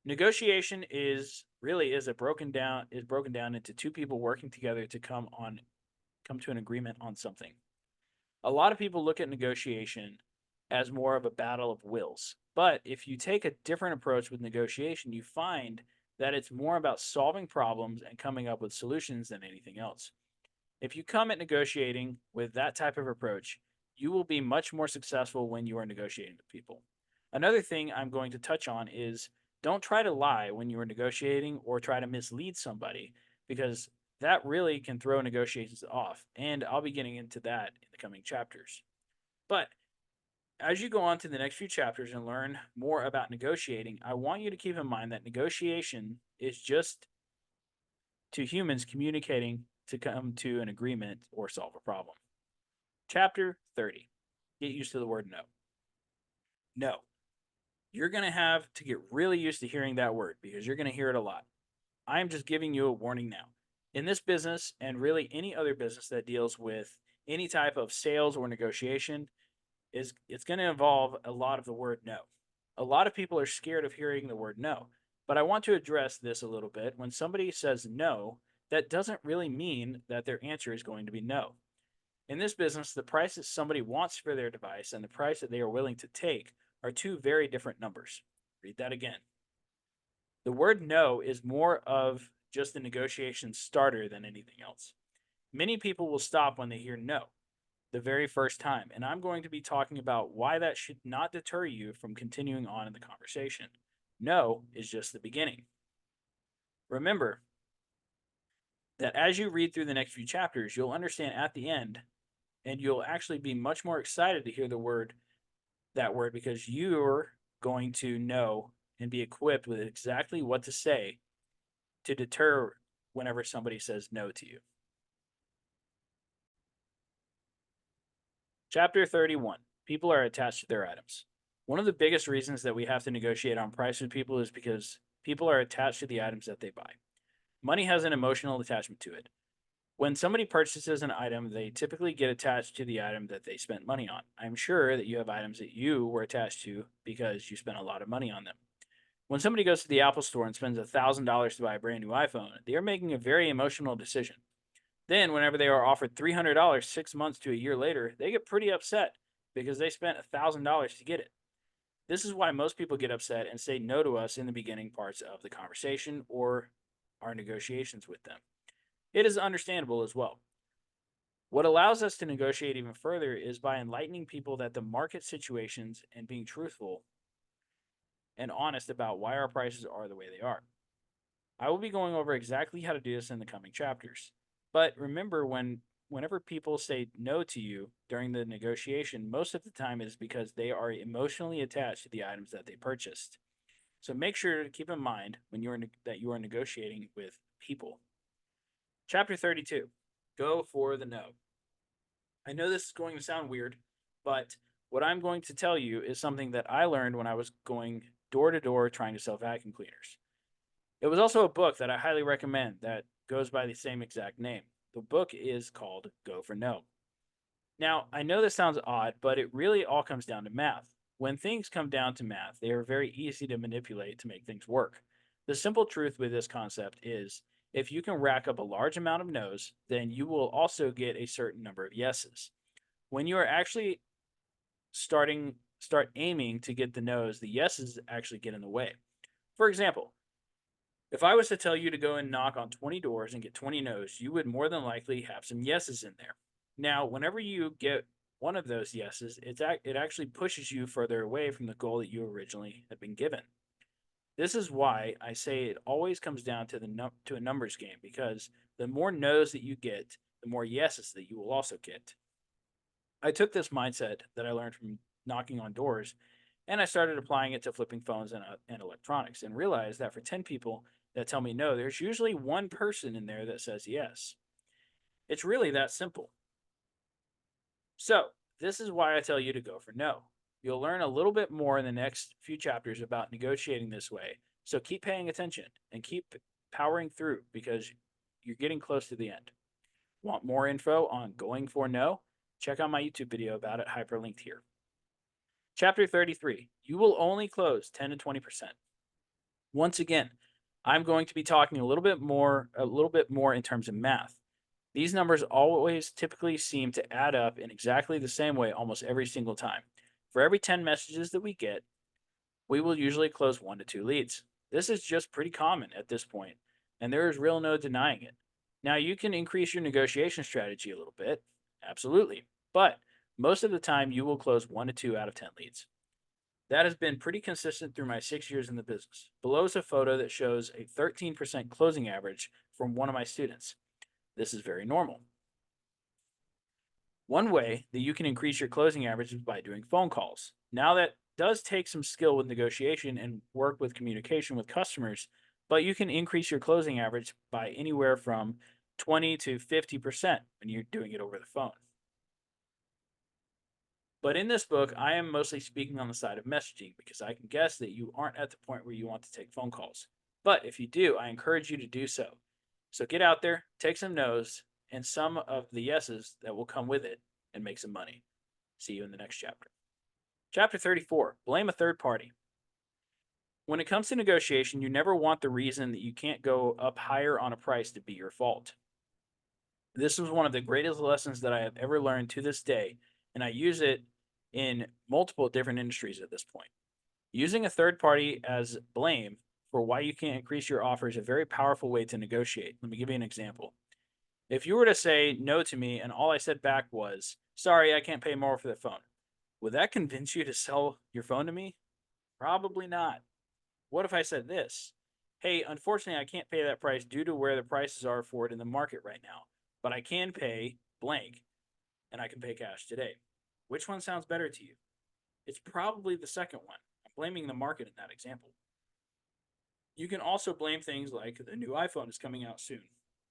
Negotiation is broken down into two people working together to come to an agreement on something. A lot of people look at negotiation as more of a battle of wills. But if you take a different approach with negotiation, you find that it's more about solving problems and coming up with solutions than anything else. If you come at negotiating with that type of approach, you will be much more successful when you are negotiating with people. Another thing I'm going to touch on is don't try to lie when you are negotiating or try to mislead somebody, because that really can throw negotiations off. And I'll be getting into that in the coming chapters. But as you go on to the next few chapters and learn more about negotiating, I want you to keep in mind that negotiation is just two humans communicating to come to an agreement or solve a problem. Chapter 30. Get used to the word no. No. You're going to have to get really used to hearing that word because you're going to hear it a lot. I am just giving you a warning now. In this business, and really any other business that deals with any type of sales or negotiation, it's going to involve a lot of the word no. A lot of people are scared of hearing the word no, but I want to address this a little bit. When somebody says no, that doesn't really mean that their answer is going to be no. In this business, the price that somebody wants for their device and the price that they are willing to take are two very different numbers. Read that again. The word no is more of just a negotiation starter than anything else. Many people will stop when they hear no the very first time, and I'm going to be talking about why that should not deter you from continuing on in the conversation. No is just the beginning. Remember that as you read through the next few chapters, you'll understand at the end, and you'll actually be much more excited to hear the word that word because you're going to know and be equipped with exactly what to say to deter whenever somebody says no to you. Chapter 31. People are attached to their items. One of the biggest reasons that we have to negotiate on price with people is because people are attached to the items that they buy. Money has an emotional attachment to it. When somebody purchases an item, they typically get attached to the item that they spent money on. I'm sure that you have items that you were attached to because you spent a lot of money on them. When somebody goes to the Apple store and spends $1,000 to buy a brand new iPhone, they are making a very emotional decision. Then, whenever they are offered $300 6 months to a year later, they get pretty upset because they spent $1,000 to get it. This is why most people get upset and say no to us in the beginning parts of the conversation or our negotiations with them. It is understandable as well. What allows us to negotiate even further is by enlightening people that the market situations and being truthful and honest about why our prices are the way they are. I will be going over exactly how to do this in the coming chapters. But remember, whenever people say no to you during the negotiation, most of the time it is because they are emotionally attached to the items that they purchased. So make sure to keep in mind when that you are negotiating with people. Chapter 32. Go for the no. I know this is going to sound weird, but what I'm going to tell you is something that I learned when I was going door to door trying to sell vacuum cleaners. It was also a book that I highly recommend that goes by the same exact name. The book is called Go for No. Now, I know this sounds odd, but it really all comes down to math. When things come down to math, they are very easy to manipulate to make things work. The simple truth with this concept is if you can rack up a large amount of no's, then you will also get a certain number of yeses. When you are actually start aiming to get the no's, the yeses actually get in the way. For example, if I was to tell you to go and knock on 20 doors and get 20 no's, you would more than likely have some yeses in there. Now, whenever you get one of those yeses, it actually pushes you further away from the goal that you originally had been given. This is why I say it always comes down to to a numbers game, because the more no's that you get, the more yeses that you will also get. I took this mindset that I learned from knocking on doors and I started applying it to flipping phones and electronics and realized that for 10 people that tell me no, there's usually one person in there that says yes. It's really that simple. So, this is why I tell you to go for no. You'll learn a little bit more in the next few chapters about negotiating this way. So, keep paying attention and keep powering through because you're getting close to the end. Want more info on going for no? Check out my YouTube video about it, hyperlinked here. Chapter 33. You will only close 10 to 20%. Once again, I'm going to be talking a little bit more in terms of math. These numbers always typically seem to add up in exactly the same way almost every single time. For every 10 messages that we get, we will usually close 1 to 2 leads. This is just pretty common at this point, and there is real no denying it. Now, you can increase your negotiation strategy a little bit, absolutely, but most of the time you will close 1 to 2 out of 10 leads. That has been pretty consistent through my 6 years in the business. Below is a photo that shows a 13% closing average from one of my students. This is very normal. One way that you can increase your closing average is by doing phone calls. Now, that does take some skill with negotiation and work with communication with customers, but you can increase your closing average by anywhere from 20 to 50% when you're doing it over the phone. But in this book, I am mostly speaking on the side of messaging because I can guess that you aren't at the point where you want to take phone calls. But if you do, I encourage you to do so. So get out there, take some no's and some of the yeses that will come with it and make some money. See you in the next chapter. Chapter 34. Blame a third party. When it comes to negotiation, you never want the reason that you can't go up higher on a price to be your fault. This was one of the greatest lessons that I have ever learned to this day, and I use it in multiple different industries at this point. Using a third party as blame for why you can't increase your offer is a very powerful way to negotiate. Let me give you an example. If you were to say no to me and all I said back was, sorry, I can't pay more for the phone, would that convince you to sell your phone to me? Probably not. What if I said this? Hey, unfortunately, I can't pay that price due to where the prices are for it in the market right now, but I can pay blank and I can pay cash today. Which one sounds better to you? It's probably the second one. I'm blaming the market in that example. You can also blame things like the new iPhone is coming out soon,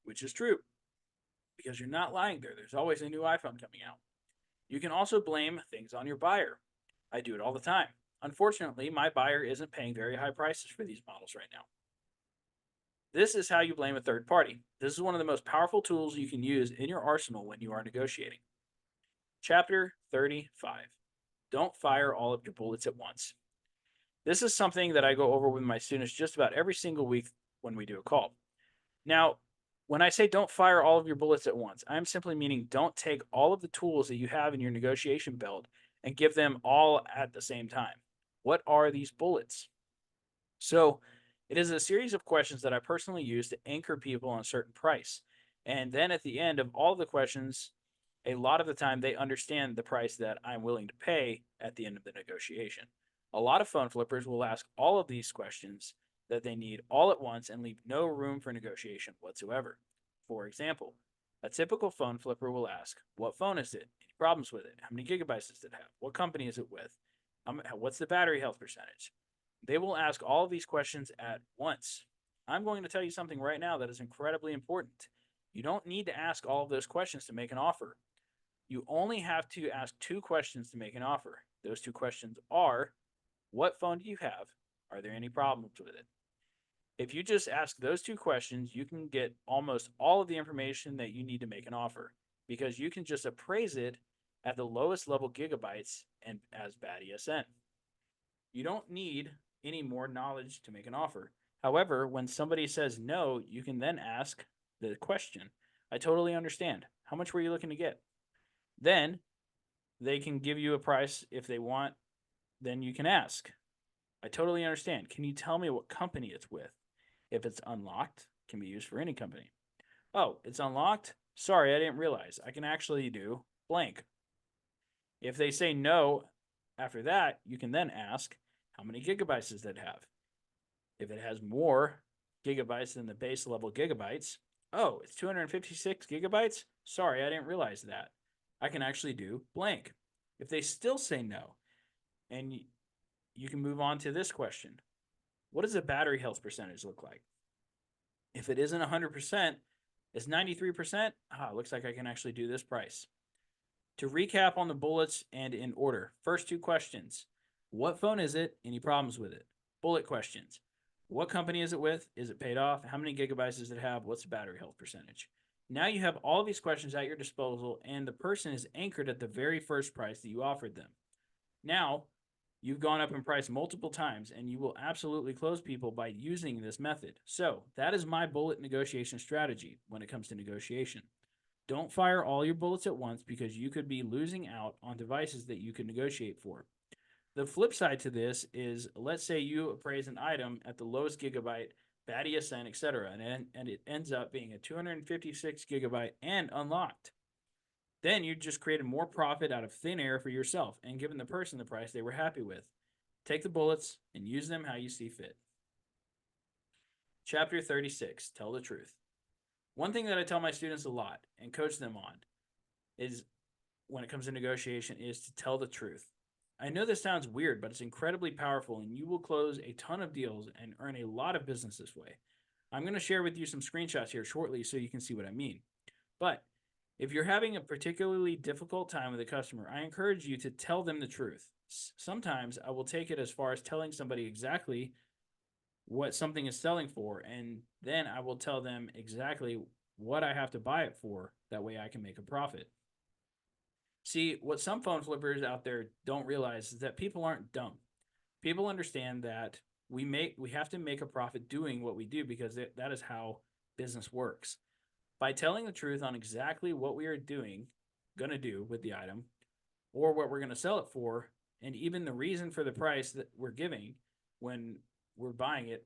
which is true because you're not lying there. There's always a new iPhone coming out. You can also blame things on your buyer. I do it all the time. Unfortunately, my buyer isn't paying very high prices for these models right now. This is how you blame a third party. This is one of the most powerful tools you can use in your arsenal when you are negotiating. Chapter 35. Don't fire all of your bullets at once. This is something that I go over with my students just about every single week when we do a call. Now, when I say don't fire all of your bullets at once, I'm simply meaning don't take all of the tools that you have in your negotiation belt and give them all at the same time. What are these bullets? So, it is a series of questions that I personally use to anchor people on a certain price. And then at the end of all the questions, a lot of the time they understand the price that I'm willing to pay at the end of the negotiation. A lot of phone flippers will ask all of these questions that they need all at once and leave no room for negotiation whatsoever. For example, a typical phone flipper will ask, what phone is it? Any problems with it? How many gigabytes does it have? What company is it with? What's the battery health percentage? They will ask all of these questions at once. I'm going to tell you something right now that is incredibly important. You don't need to ask all of those questions to make an offer. You only have to ask two questions to make an offer. Those two questions are, what phone do you have? Are there any problems with it? If you just ask those two questions, you can get almost all of the information that you need to make an offer because you can just appraise it at the lowest level gigabytes and as bad ESN. You don't need any more knowledge to make an offer. However, when somebody says no, you can then ask the question, I totally understand. How much were you looking to get? Then they can give you a price if they want. Then you can ask, I totally understand. Can you tell me what company it's with? If it's unlocked, it can be used for any company. Oh, it's unlocked? Sorry, I didn't realize. I can actually do blank. If they say no after that, you can then ask, how many gigabytes does it have? If it has more gigabytes than the base level gigabytes, oh, it's 256 gigabytes? Sorry, I didn't realize that. I can actually do blank. If they still say no, and you can move on to this question. What does a battery health percentage look like? If it isn't 100%, it's 93%. Looks like I can actually do this price. To recap on the bullets and in order. First two questions. What phone is it? Any problems with it? Bullet questions. What company is it with? Is it paid off? How many gigabytes does it have? What's the battery health percentage? Now you have all of these questions at your disposal, and the person is anchored at the very first price that you offered them. Now, you've gone up in price multiple times, and you will absolutely close people by using this method. So, that is my bullet negotiation strategy when it comes to negotiation. Don't fire all your bullets at once because you could be losing out on devices that you could negotiate for. The flip side to this is, let's say you appraise an item at the lowest gigabyte, bad ESN, etc., and it ends up being a 256 gigabyte and unlocked. Then you just created more profit out of thin air for yourself and given the person the price they were happy with. Take the bullets and use them how you see fit. Chapter 36, Tell the Truth. One thing that I tell my students a lot and coach them on is when it comes to negotiation is to tell the truth. I know this sounds weird, but it's incredibly powerful and you will close a ton of deals and earn a lot of business this way. I'm going to share with you some screenshots here shortly so you can see what I mean. But if you're having a particularly difficult time with a customer, I encourage you to tell them the truth. Sometimes I will take it as far as telling somebody exactly what something is selling for, and then I will tell them exactly what I have to buy it for. That way I can make a profit. See, what some phone flippers out there don't realize is that people aren't dumb. People understand that we have to make a profit doing what we do because that is how business works. By telling the truth on exactly what we are going to do with the item, or what we're going to sell it for, and even the reason for the price that we're giving when we're buying it,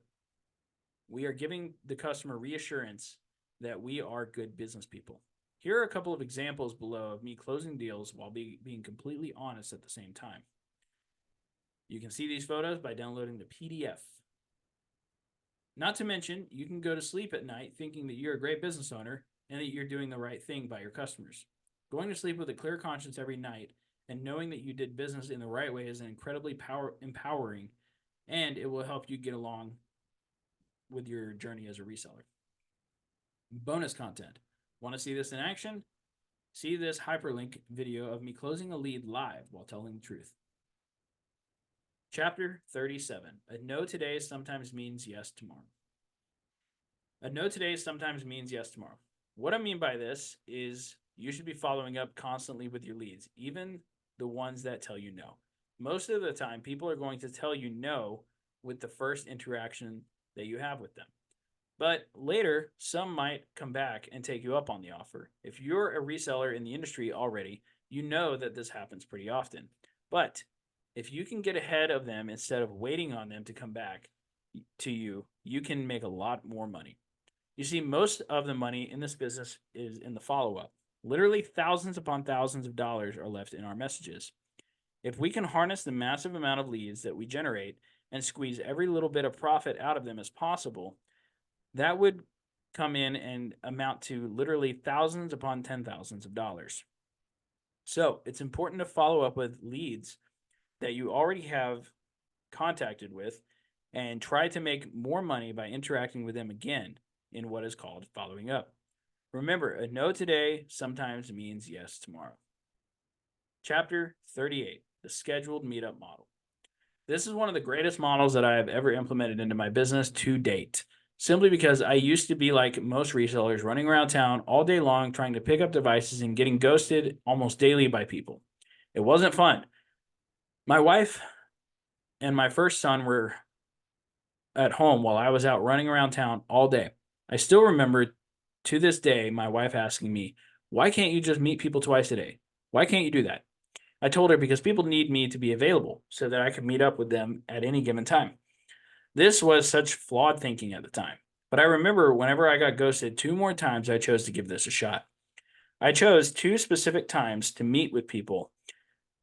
we are giving the customer reassurance that we are good business people. Here are a couple of examples below of me closing deals while being completely honest at the same time. You can see these photos by downloading the PDF. Not to mention, you can go to sleep at night thinking that you're a great business owner and that you're doing the right thing by your customers. Going to sleep with a clear conscience every night And knowing that you did business in the right way is incredibly empowering, and it will help you get along with your journey as a reseller. Bonus content. Want to see this in action? See this hyperlink video of me closing a lead live while telling the truth. Chapter 37. A no today sometimes means yes tomorrow. A no today sometimes means yes tomorrow. What I mean by this is you should be following up constantly with your leads, even the ones that tell you no. Most of the time, people are going to tell you no with the first interaction that you have with them. But later, some might come back and take you up on the offer. If you're a reseller in the industry already, you know that this happens pretty often. But if you can get ahead of them instead of waiting on them to come back to you, you can make a lot more money. You see, most of the money in this business is in the follow up. Literally, thousands upon thousands of dollars are left in our messages. If we can harness the massive amount of leads that we generate and squeeze every little bit of profit out of them as possible, that would come in and amount to literally thousands upon ten thousands of dollars. So it's important to follow up with leads that you already have contacted with and try to make more money by interacting with them again in what is called following up. Remember, a no today sometimes means yes tomorrow. Chapter 38, the scheduled meetup model. This is one of the greatest models that I have ever implemented into my business to date, simply because I used to be like most resellers, running around town all day long trying to pick up devices and getting ghosted almost daily by people. It wasn't fun. My wife and my first son were at home while I was out running around town all day. I still remember to this day my wife asking me, "Why can't you just meet people twice a day? Why can't you do that?" I told her because people need me to be available so that I could meet up with them at any given time. This was such flawed thinking at the time. But I remember whenever I got ghosted 2 more times, I chose to give this a shot. I chose 2 specific times to meet with people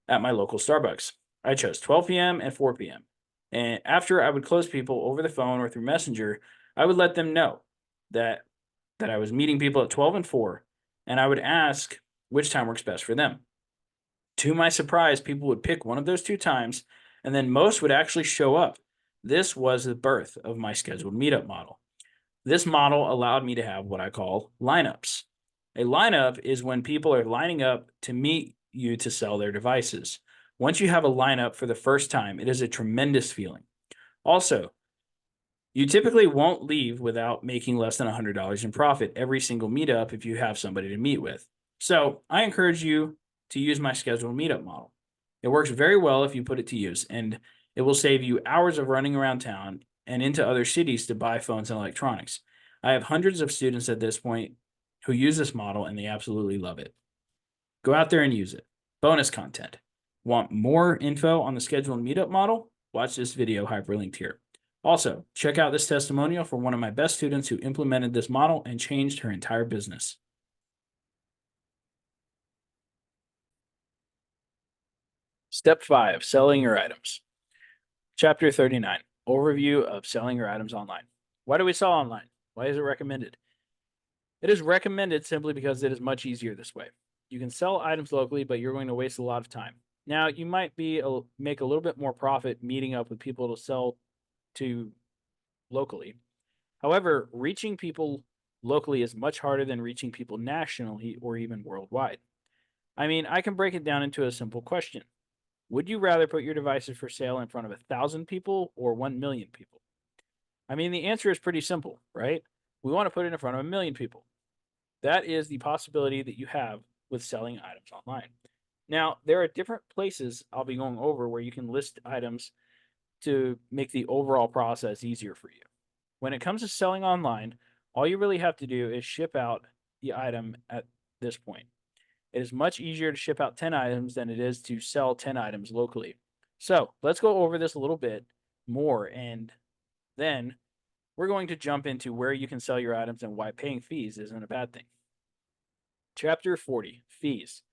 at my local Starbucks. I chose 12 p.m. and 4 p.m. And after I would close people over the phone or through Messenger, I would let them know that I was meeting people at 12 and 4, and I would ask which time works best for them. To my surprise, people would pick one of those 2 times, and then most would actually show up. This was the birth of my scheduled meetup model. This model allowed me to have what I call lineups. A lineup is when people are lining up to meet you to sell their devices. Once you have a lineup for the first time, it is a tremendous feeling. Also, you typically won't leave without making less than $100 in profit every single meetup if you have somebody to meet with. So I encourage you to use my scheduled meetup model. It works very well if you put it to use, and it will save you hours of running around town and into other cities to buy phones and electronics. I have hundreds of students at this point who use this model, and they absolutely love it. Go out there and use it. Bonus content. Want more info on the scheduled meetup model? Watch this video hyperlinked here. Also, check out this testimonial from one of my best students who implemented this model and changed her entire business. Step 5, selling your items. Chapter 39, overview of selling your items online. Why do we sell online? Why is it recommended? It is recommended simply because it is much easier this way. You can sell items locally, but you're going to waste a lot of time. Now, you might make a little bit more profit meeting up with people to sell to locally. However, reaching people locally is much harder than reaching people nationally or even worldwide. I mean, I can break it down into a simple question. Would you rather put your devices for sale in front of 1,000 people or 1 million people? I mean, the answer is pretty simple, right? We want to put it in front of 1 million people. That is the possibility that you have with selling items online. Now, there are different places I'll be going over where you can list items to make the overall process easier for you. When it comes to selling online, all you really have to do is ship out the item at this point. It is much easier to ship out 10 items than it is to sell 10 items locally. So let's go over this a little bit more, and then we're going to jump into where you can sell your items and why paying fees isn't a bad thing. Chapter 40, fees.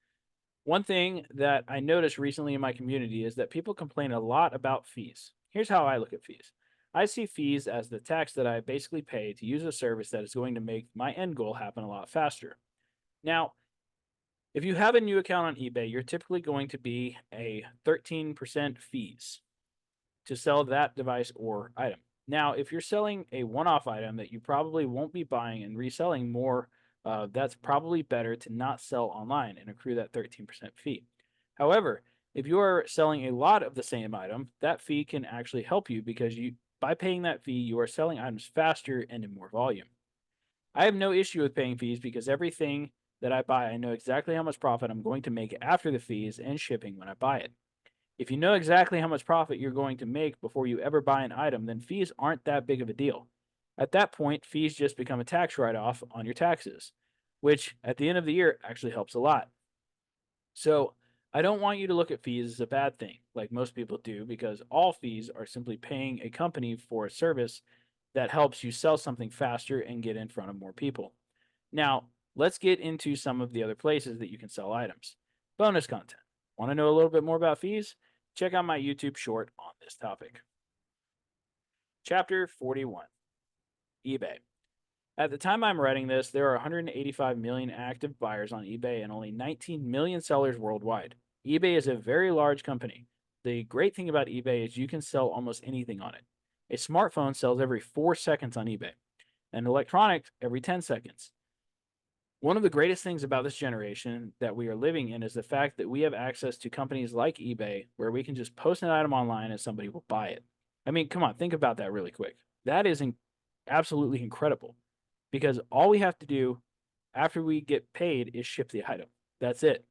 One thing that I noticed recently in my community is that people complain a lot about fees. Here's how I look at fees. I see fees as the tax that I basically pay to use a service that is going to make my end goal happen a lot faster. Now, If you have a new account on eBay, you're typically going to be a 13% fees to sell that device or item. Now, if you're selling a one off item that you probably won't be buying and reselling more, that's probably better to not sell online and accrue that 13% fee. However, if you are selling a lot of the same item, that fee can actually help you because by paying that fee, you are selling items faster and in more volume. I have no issue with paying fees because everything that I buy, I know exactly how much profit I'm going to make after the fees and shipping when I buy it. If you know exactly how much profit you're going to make before you ever buy an item, then fees aren't that big of a deal. At that point, fees just become a tax write off on your taxes, which at the end of the year actually helps a lot. So, I don't want you to look at fees as a bad thing, like most people do, because all fees are simply paying a company for a service that helps you sell something faster and get in front of more people. Now, let's get into some of the other places that you can sell items. Bonus content. Want to know a little bit more about fees? Check out my YouTube short on this topic. Chapter 41 eBay. At the time I'm writing this, there are 185 million active buyers on eBay and only 19 million sellers worldwide. eBay is a very large company. The great thing about eBay is you can sell almost anything on it. A smartphone sells every 4 seconds on eBay, and electronics every 10 seconds. One of the greatest things about this generation that we are living in is the fact that we have access to companies like eBay where we can just post an item online and somebody will buy it. I mean, come on, think about that really quick. That is absolutely incredible because all we have to do after we get paid is ship the item. That's it.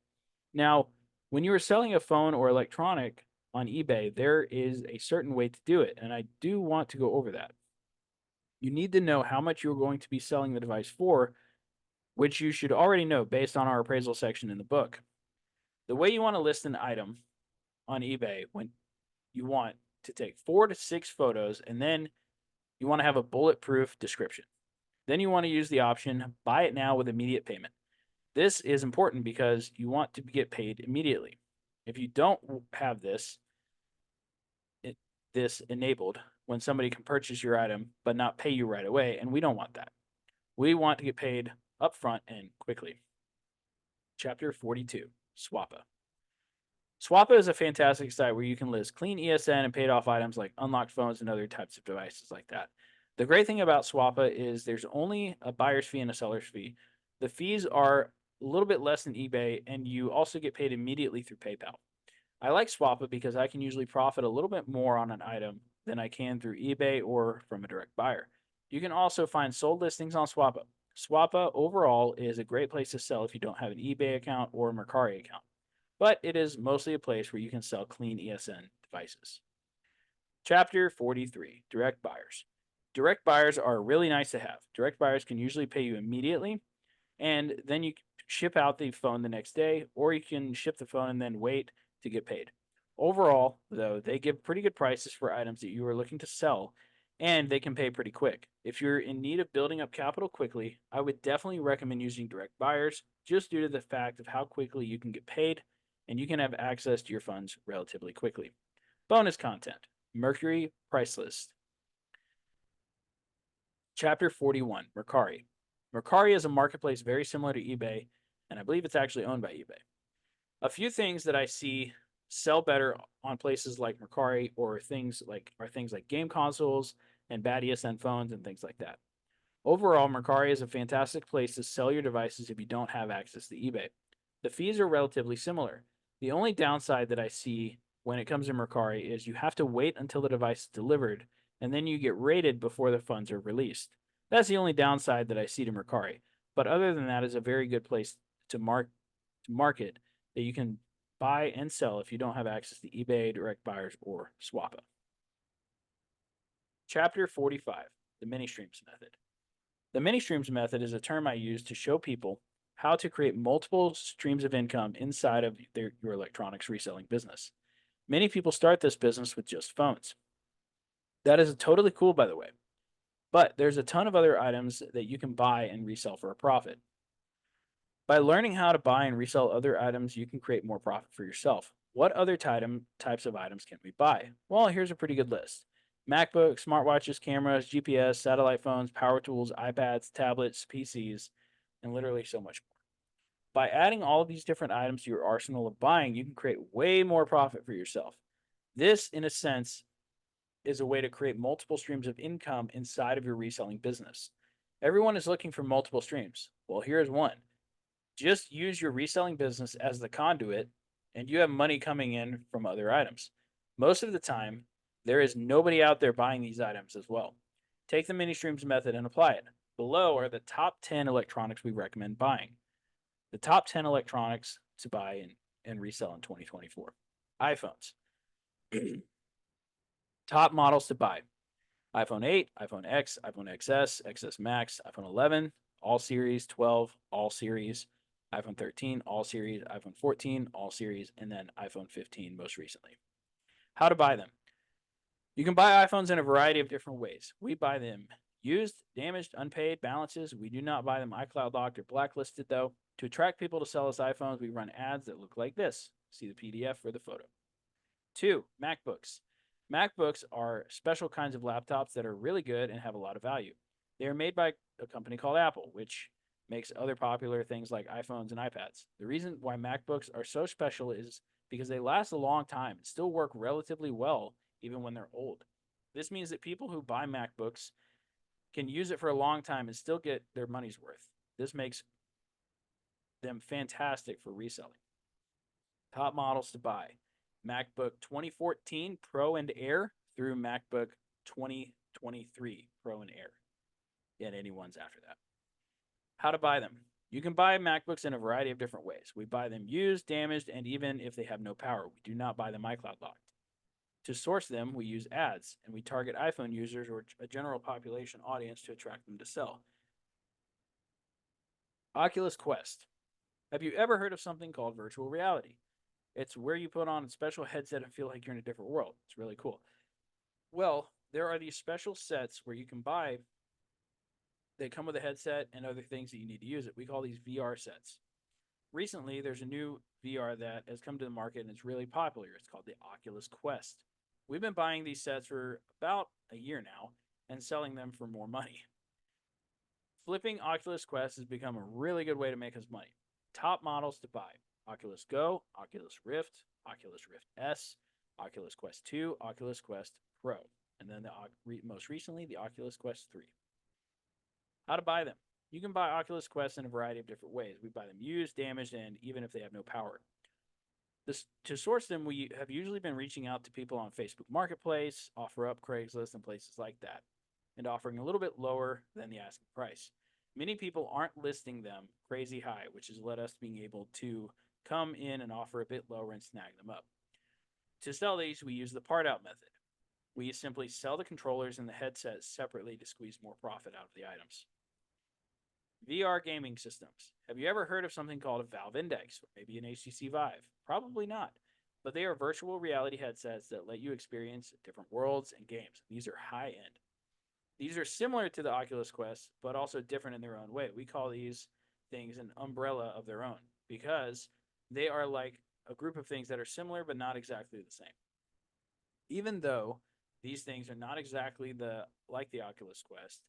Now, when you are selling a phone or electronic on eBay, there is a certain way to do it, and I do want to go over that. You need to know how much you're going to be selling the device for, which you should already know based on our appraisal section in the book. The way you want to list an item on eBay when you want to take 4 to 6 photos and then you want to have a bulletproof description. Then you want to use the option buy it now with immediate payment. This is important because you want to get paid immediately. If you don't have this enabled, when somebody can purchase your item but not pay you right away, and we don't want that. We want to get paid upfront and quickly. Chapter 42 Swappa. Swappa is a fantastic site where you can list clean ESN and paid off items like unlocked phones and other types of devices like that. The great thing about Swappa is there's only a buyer's fee and a seller's fee. The fees are a little bit less than eBay, and you also get paid immediately through PayPal. I like Swappa because I can usually profit a little bit more on an item than I can through eBay or from a direct buyer. You can also find sold listings on Swappa. Swappa overall is a great place to sell if you don't have an eBay account or a Mercari account, but it is mostly a place where you can sell clean ESN devices. Chapter 43 Direct Buyers. Direct buyers are really nice to have. Direct buyers can usually pay you immediately, and then you ship out the phone the next day, or you can ship the phone and then wait to get paid. Overall, though, they give pretty good prices for items that you are looking to sell, and they can pay pretty quick. If you're in need of building up capital quickly, I would definitely recommend using direct buyers just due to the fact of how quickly you can get paid and you can have access to your funds relatively quickly. Bonus content Mercury Price List. Chapter 41 Mercari. Mercari is a marketplace very similar to eBay, and I believe it's actually owned by eBay. A few things that I see sell better on places like Mercari or things like game consoles and bad ESN phones and things like that. Overall, Mercari is a fantastic place to sell your devices if you don't have access to eBay. The fees are relatively similar. The only downside that I see when it comes to Mercari is you have to wait until the device is delivered and then you get rated before the funds are released. That's the only downside that I see to Mercari. But other than that, it's a very good place to market that you can buy and sell if you don't have access to eBay, direct buyers, or Swappa. Chapter 45 The Mini Streams Method. The mini streams method is a term I use to show people how to create multiple streams of income inside of your electronics reselling business. Many people start this business with just phones. That is totally cool, by the way. But there's a ton of other items that you can buy and resell for a profit. By learning how to buy and resell other items, you can create more profit for yourself. What other types of items can we buy? Well, here's a pretty good list. MacBooks, smartwatches, cameras, GPS, satellite phones, power tools, iPads, tablets, PCs, and literally so much more. By adding all of these different items to your arsenal of buying, you can create way more profit for yourself. This, in a sense, is a way to create multiple streams of income inside of your reselling business. Everyone is looking for multiple streams. Well, here's one. Just use your reselling business as the conduit, and you have money coming in from other items. Most of the time, there is nobody out there buying these items as well. Take the mini streams method and apply it. Below are the top 10 electronics we recommend buying. The top 10 electronics to buy and resell in 2024. iPhones. Top models to buy: iPhone 8, iPhone X, iPhone XS, XS Max, iPhone 11, all series, 12, all series, iPhone 13, all series, iPhone 14, all series, and then iPhone 15 most recently. How to buy them. You can buy iPhones in a variety of different ways. We buy them used, damaged, unpaid, balances. We do not buy them iCloud locked or blacklisted, though. To attract people to sell us iPhones, we run ads that look like this. See the PDF for the photo. 2, MacBooks. MacBooks are special kinds of laptops that are really good and have a lot of value. They are made by a company called Apple, which makes other popular things like iPhones and iPads. The reason why MacBooks are so special is because they last a long time and still work relatively well even when they're old. This means that people who buy MacBooks can use it for a long time and still get their money's worth. This makes them fantastic for reselling. Top models to buy: MacBook 2014 Pro and Air through MacBook 2023 Pro and Air, and any ones after that. How to buy them. You can buy MacBooks in a variety of different ways. We buy them used, damaged, and even if they have no power. We do not buy them iCloud locked. To source them, we use ads, and we target iPhone users or a general population audience to attract them to sell. Oculus Quest. Have you ever heard of something called virtual reality? It's where you put on a special headset and feel like you're in a different world. It's really cool. Well, there are these special sets where you can buy. They come with a headset and other things that you need to use it. We call these VR sets. Recently, there's a new VR that has come to the market and it's really popular. It's called the Oculus Quest. We've been buying these sets for about a year now and selling them for more money. Flipping Oculus Quest has become a really good way to make us money. Top models to buy: Oculus Go, Oculus Rift, Oculus Rift S, Oculus Quest 2, Oculus Quest Pro, and then most recently, the Oculus Quest 3. How to buy them. You can buy Oculus Quest in a variety of different ways. We buy them used, damaged, and even if they have no power. To source them, we have usually been reaching out to people on Facebook Marketplace, OfferUp, Craigslist, and places like that, and offering a little bit lower than the asking price. Many people aren't listing them crazy high, which has led us to being able to come in and offer a bit lower and snag them up. To sell these, we use the part out method. We simply sell the controllers and the headset separately to squeeze more profit out of the items. VR gaming systems. Have you ever heard of something called a Valve Index or maybe an HTC Vive? Probably not, but they are virtual reality headsets that let you experience different worlds and games. These are high end. These are similar to the Oculus Quest, but also different in their own way. We call these things an umbrella of their own because they are like a group of things that are similar but not exactly the same. Even though these things are not exactly like the Oculus Quest,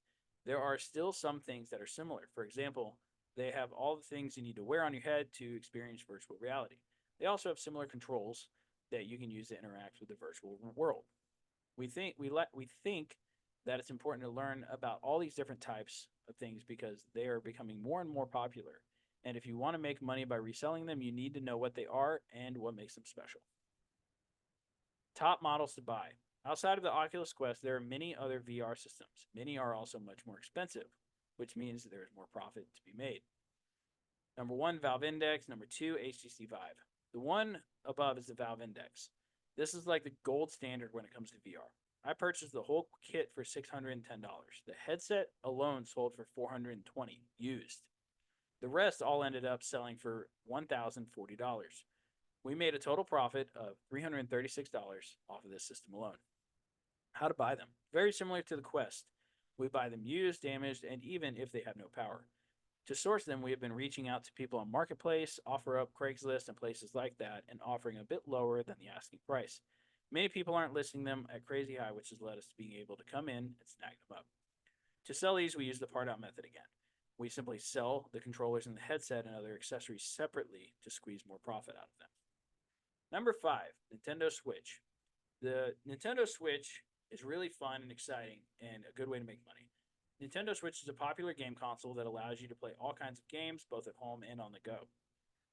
there are still some things that are similar. For example, they have all the things you need to wear on your head to experience virtual reality. They also have similar controls that you can use to interact with the virtual world. We think that it's important to learn about all these different types of things because they are becoming more and more popular. And if you want to make money by reselling them, you need to know what they are and what makes them special. Top models to buy. Outside of the Oculus Quest, there are many other VR systems. Many are also much more expensive, which means there is more profit to be made. Number 1, Valve Index. Number 2, HTC Vive. The one above is the Valve Index. This is like the gold standard when it comes to VR. I purchased the whole kit for $610. The headset alone sold for $420 used. The rest all ended up selling for $1,040. We made a total profit of $336 off of this system alone. How to buy them. Very similar to the Quest. We buy them used, damaged, and even if they have no power. To source them, we have been reaching out to people on Marketplace, OfferUp, Craigslist, and places like that, and offering a bit lower than the asking price. Many people aren't listing them at crazy high, which has led us to being able to come in and snag them up. To sell these, we use the part out method again. We simply sell the controllers and the headset and other accessories separately to squeeze more profit out of them. Number 5, Nintendo Switch. The Nintendo Switch is really fun and exciting and a good way to make money. Nintendo Switch is a popular game console that allows you to play all kinds of games, both at home and on the go.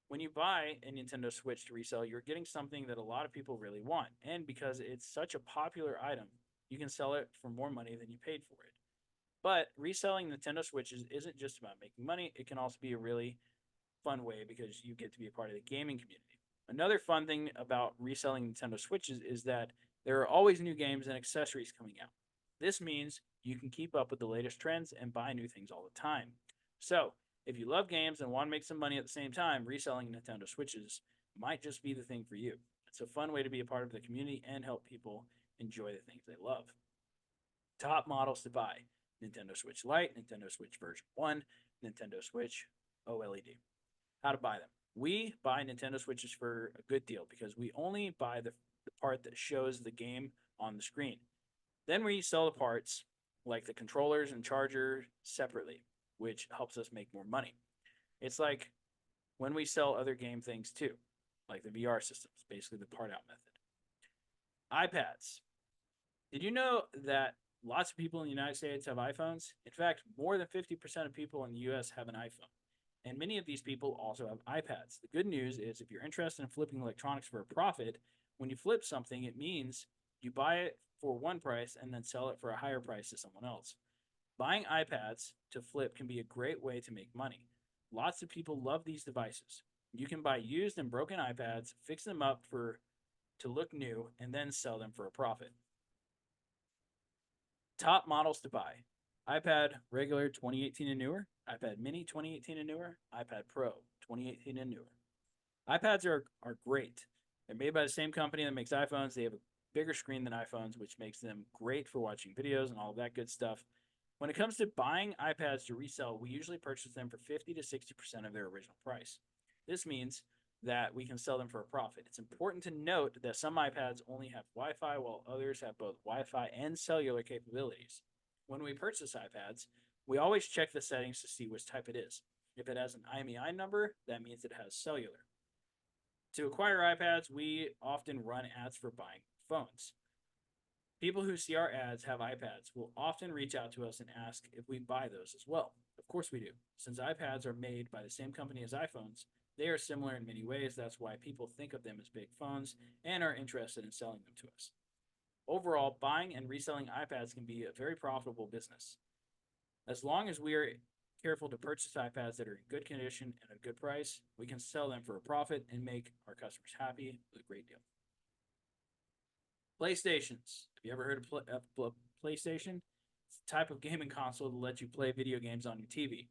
When you buy a Nintendo Switch to resell, you're getting something that a lot of people really want. And because it's such a popular item, you can sell it for more money than you paid for it. But reselling Nintendo Switches isn't just about making money, it can also be a really fun way because you get to be a part of the gaming community. Another fun thing about reselling Nintendo Switches is that there are always new games and accessories coming out. This means you can keep up with the latest trends and buy new things all the time. So, if you love games and want to make some money at the same time, reselling Nintendo Switches might just be the thing for you. It's a fun way to be a part of the community and help people enjoy the things they love. Top models to buy: Nintendo Switch Lite, Nintendo Switch version 1, Nintendo Switch OLED. How to buy them? We buy Nintendo Switches for a good deal because we only buy the part that shows the game on the screen. Then we sell the parts, like the controllers and charger, separately, which helps us make more money. It's like when we sell other game things too, like the VR systems, basically the part out method. iPads. Did you know that lots of people in the United States have iPhones? In fact, more than 50% of people in the US have an iPhone. And many of these people also have iPads. The good news is if you're interested in flipping electronics for a profit, when you flip something, it means you buy it for one price and then sell it for a higher price to someone else. Buying iPads to flip can be a great way to make money. Lots of people love these devices. You can buy used and broken iPads, fix them up to look new, and then sell them for a profit. Top models to buy: iPad regular 2018 and newer, iPad mini 2018 and newer, iPad Pro 2018 and newer. iPads are great. They're made by the same company that makes iPhones. They have a bigger screen than iPhones, which makes them great for watching videos and all of that good stuff. When it comes to buying iPads to resell, we usually purchase them for 50 to 60% of their original price. This means that we can sell them for a profit. It's important to note that some iPads only have Wi Fi, while others have both Wi Fi and cellular capabilities. When we purchase iPads, we always check the settings to see which type it is. If it has an IMEI number, that means it has cellular. To acquire iPads, we often run ads for buying phones. People who see our ads have iPads will often reach out to us and ask if we buy those as well. Of course we do. Since iPads are made by the same company as iPhones, they are similar in many ways. That's why people think of them as big phones and are interested in selling them to us. Overall, buying and reselling iPads can be a very profitable business. As long as we are careful to purchase iPads that are in good condition and at a good price, we can sell them for a profit and make our customers happy with a great deal. PlayStations. Have you ever heard of PlayStation? It's a type of gaming console that lets you play video games on your TV.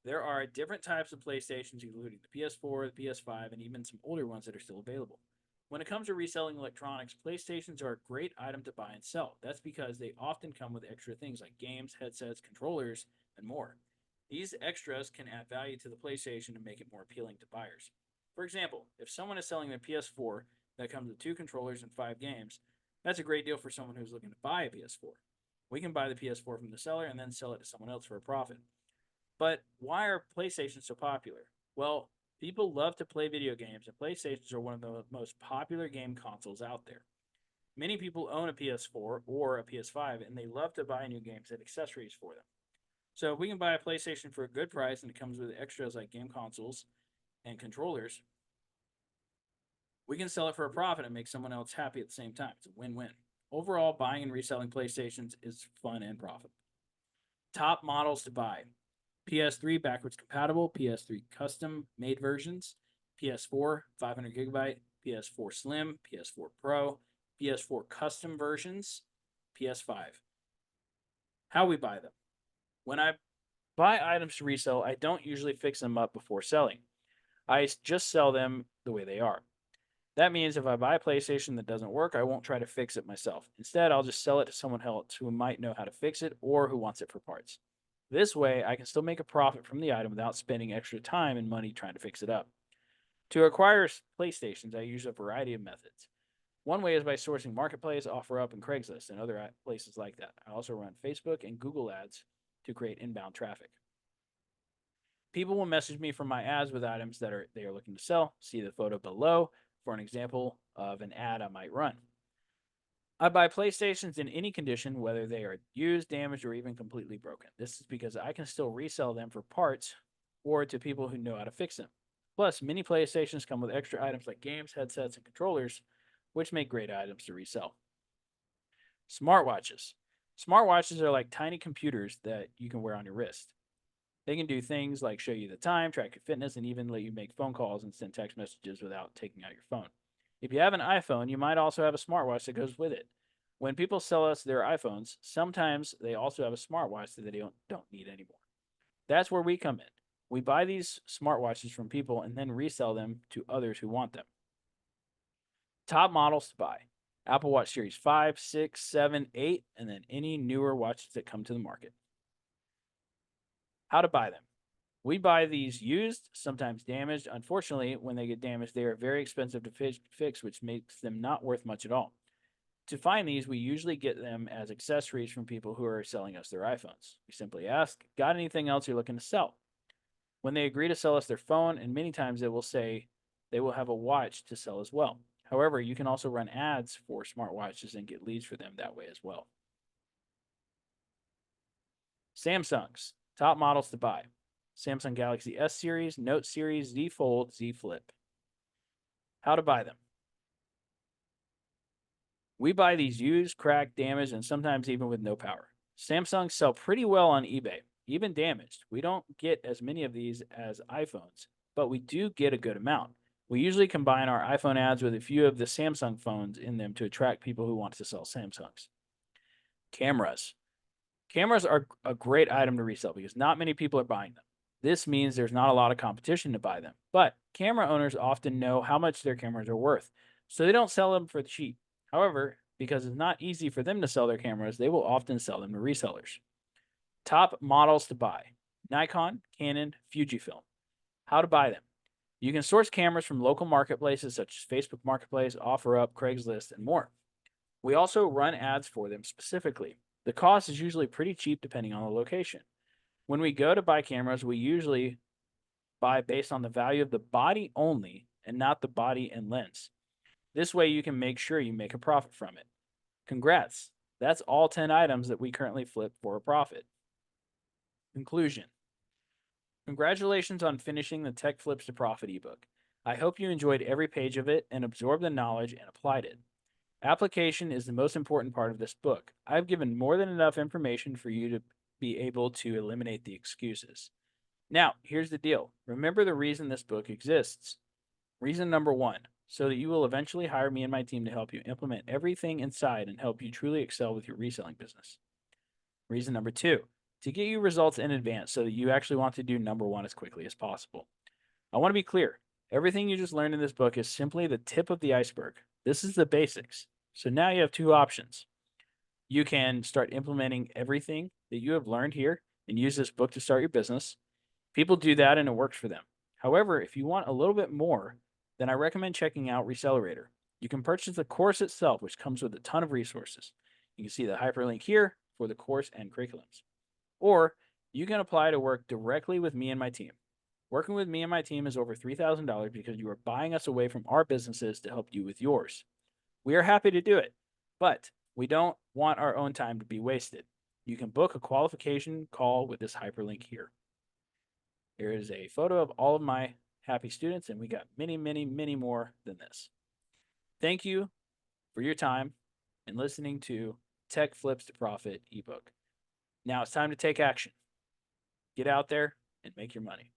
There are different types of PlayStations, including the PS4, the PS5, and even some older ones that are still available. When it comes to reselling electronics, PlayStations are a great item to buy and sell. That's because they often come with extra things like games, headsets, controllers, and more. These extras can add value to the PlayStation and make it more appealing to buyers. For example, if someone is selling their PS4 that comes with 2 controllers and 5 games, that's a great deal for someone who's looking to buy a PS4. We can buy the PS4 from the seller and then sell it to someone else for a profit. But why are PlayStations so popular? Well, people love to play video games, and PlayStations are one of the most popular game consoles out there. Many people own a PS4 or a PS5, and they love to buy new games and accessories for them. So if we can buy a PlayStation for a good price and it comes with extras like game consoles and controllers, we can sell it for a profit and make someone else happy at the same time. It's a win-win. Overall, buying and reselling PlayStations is fun and profitable. Top models to buy: PS3 backwards compatible, PS3 custom made versions, PS4 500 gigabyte, PS4 Slim, PS4 Pro, PS4 custom versions, PS5. How we buy them. When I buy items to resell, I don't usually fix them up before selling. I just sell them the way they are. That means if I buy a PlayStation that doesn't work, I won't try to fix it myself. Instead, I'll just sell it to someone else who might know how to fix it or who wants it for parts. This way, I can still make a profit from the item without spending extra time and money trying to fix it up. To acquire PlayStations, I use a variety of methods. One way is by sourcing Marketplace, OfferUp, and Craigslist, and other places like that. I also run Facebook and Google ads to create inbound traffic. People will message me from my ads with items that they are looking to sell. See the photo below for an example of an ad I might run. I buy PlayStations in any condition, whether they are used, damaged, or even completely broken. This is because I can still resell them for parts or to people who know how to fix them. Plus, many PlayStations come with extra items like games, headsets, and controllers, which make great items to resell. Smartwatches. Smartwatches are like tiny computers that you can wear on your wrist. They can do things like show you the time, track your fitness, and even let you make phone calls and send text messages without taking out your phone. If you have an iPhone, you might also have a smartwatch that goes with it. When people sell us their iPhones, sometimes they also have a smartwatch that they don't need anymore. That's where we come in. We buy these smartwatches from people and then resell them to others who want them. Top models to buy: Apple Watch Series 5, 6, 7, 8, and then any newer watches that come to the market. How to buy them: we buy these used, sometimes damaged. Unfortunately, when they get damaged, they are very expensive to fix, which makes them not worth much at all. To find these, we usually get them as accessories from people who are selling us their iPhones. We simply ask, got anything else you're looking to sell? When they agree to sell us their phone, and many times they will say they will have a watch to sell as well. However, you can also run ads for smartwatches and get leads for them that way as well. Samsungs, top models to buy: Samsung Galaxy S series, Note series, Z Fold, Z Flip. How to buy them: we buy these used, cracked, damaged, and sometimes even with no power. Samsungs sell pretty well on eBay, even damaged. We don't get as many of these as iPhones, but we do get a good amount. We usually combine our iPhone ads with a few of the Samsung phones in them to attract people who want to sell Samsungs. Cameras. Cameras are a great item to resell because not many people are buying them. This means there's not a lot of competition to buy them, but camera owners often know how much their cameras are worth, so they don't sell them for cheap. However, because it's not easy for them to sell their cameras, they will often sell them to resellers. Top models to buy: Nikon, Canon, Fujifilm. How to buy them: you can source cameras from local marketplaces such as Facebook Marketplace, OfferUp, Craigslist, and more. We also run ads for them specifically. The cost is usually pretty cheap depending on the location. When we go to buy cameras, we usually buy based on the value of the body only and not the body and lens. This way you can make sure you make a profit from it. Congrats. That's all 10 items that we currently flip for a profit. Conclusion: congratulations on finishing the Tech Flips to Profit ebook. I hope you enjoyed every page of it and absorbed the knowledge and applied it. Application is the most important part of this book. I've given more than enough information for you to be able to eliminate the excuses. Now, here's the deal. Remember the reason this book exists. Reason number one: so that you will eventually hire me and my team to help you implement everything inside and help you truly excel with your reselling business. Reason number two: to get you results in advance so that you actually want to do number one as quickly as possible. I want to be clear. Everything you just learned in this book is simply the tip of the iceberg. This is the basics. So now you have two options. You can start implementing everything that you have learned here and use this book to start your business. People do that and it works for them. However, if you want a little bit more, then I recommend checking out Recelerator. You can purchase the course itself, which comes with a ton of resources. You can see the hyperlink here for the course and curriculums. Or you can apply to work directly with me and my team. Working with me and my team is over $3,000 because you are buying us away from our businesses to help you with yours. We are happy to do it, but we don't want our own time to be wasted. You can book a qualification call with this hyperlink here. Here is a photo of all of my happy students, and we got many, many, many more than this. Thank you for your time and listening to Tech Flips to Profit ebook. Now it's time to take action. Get out there and make your money.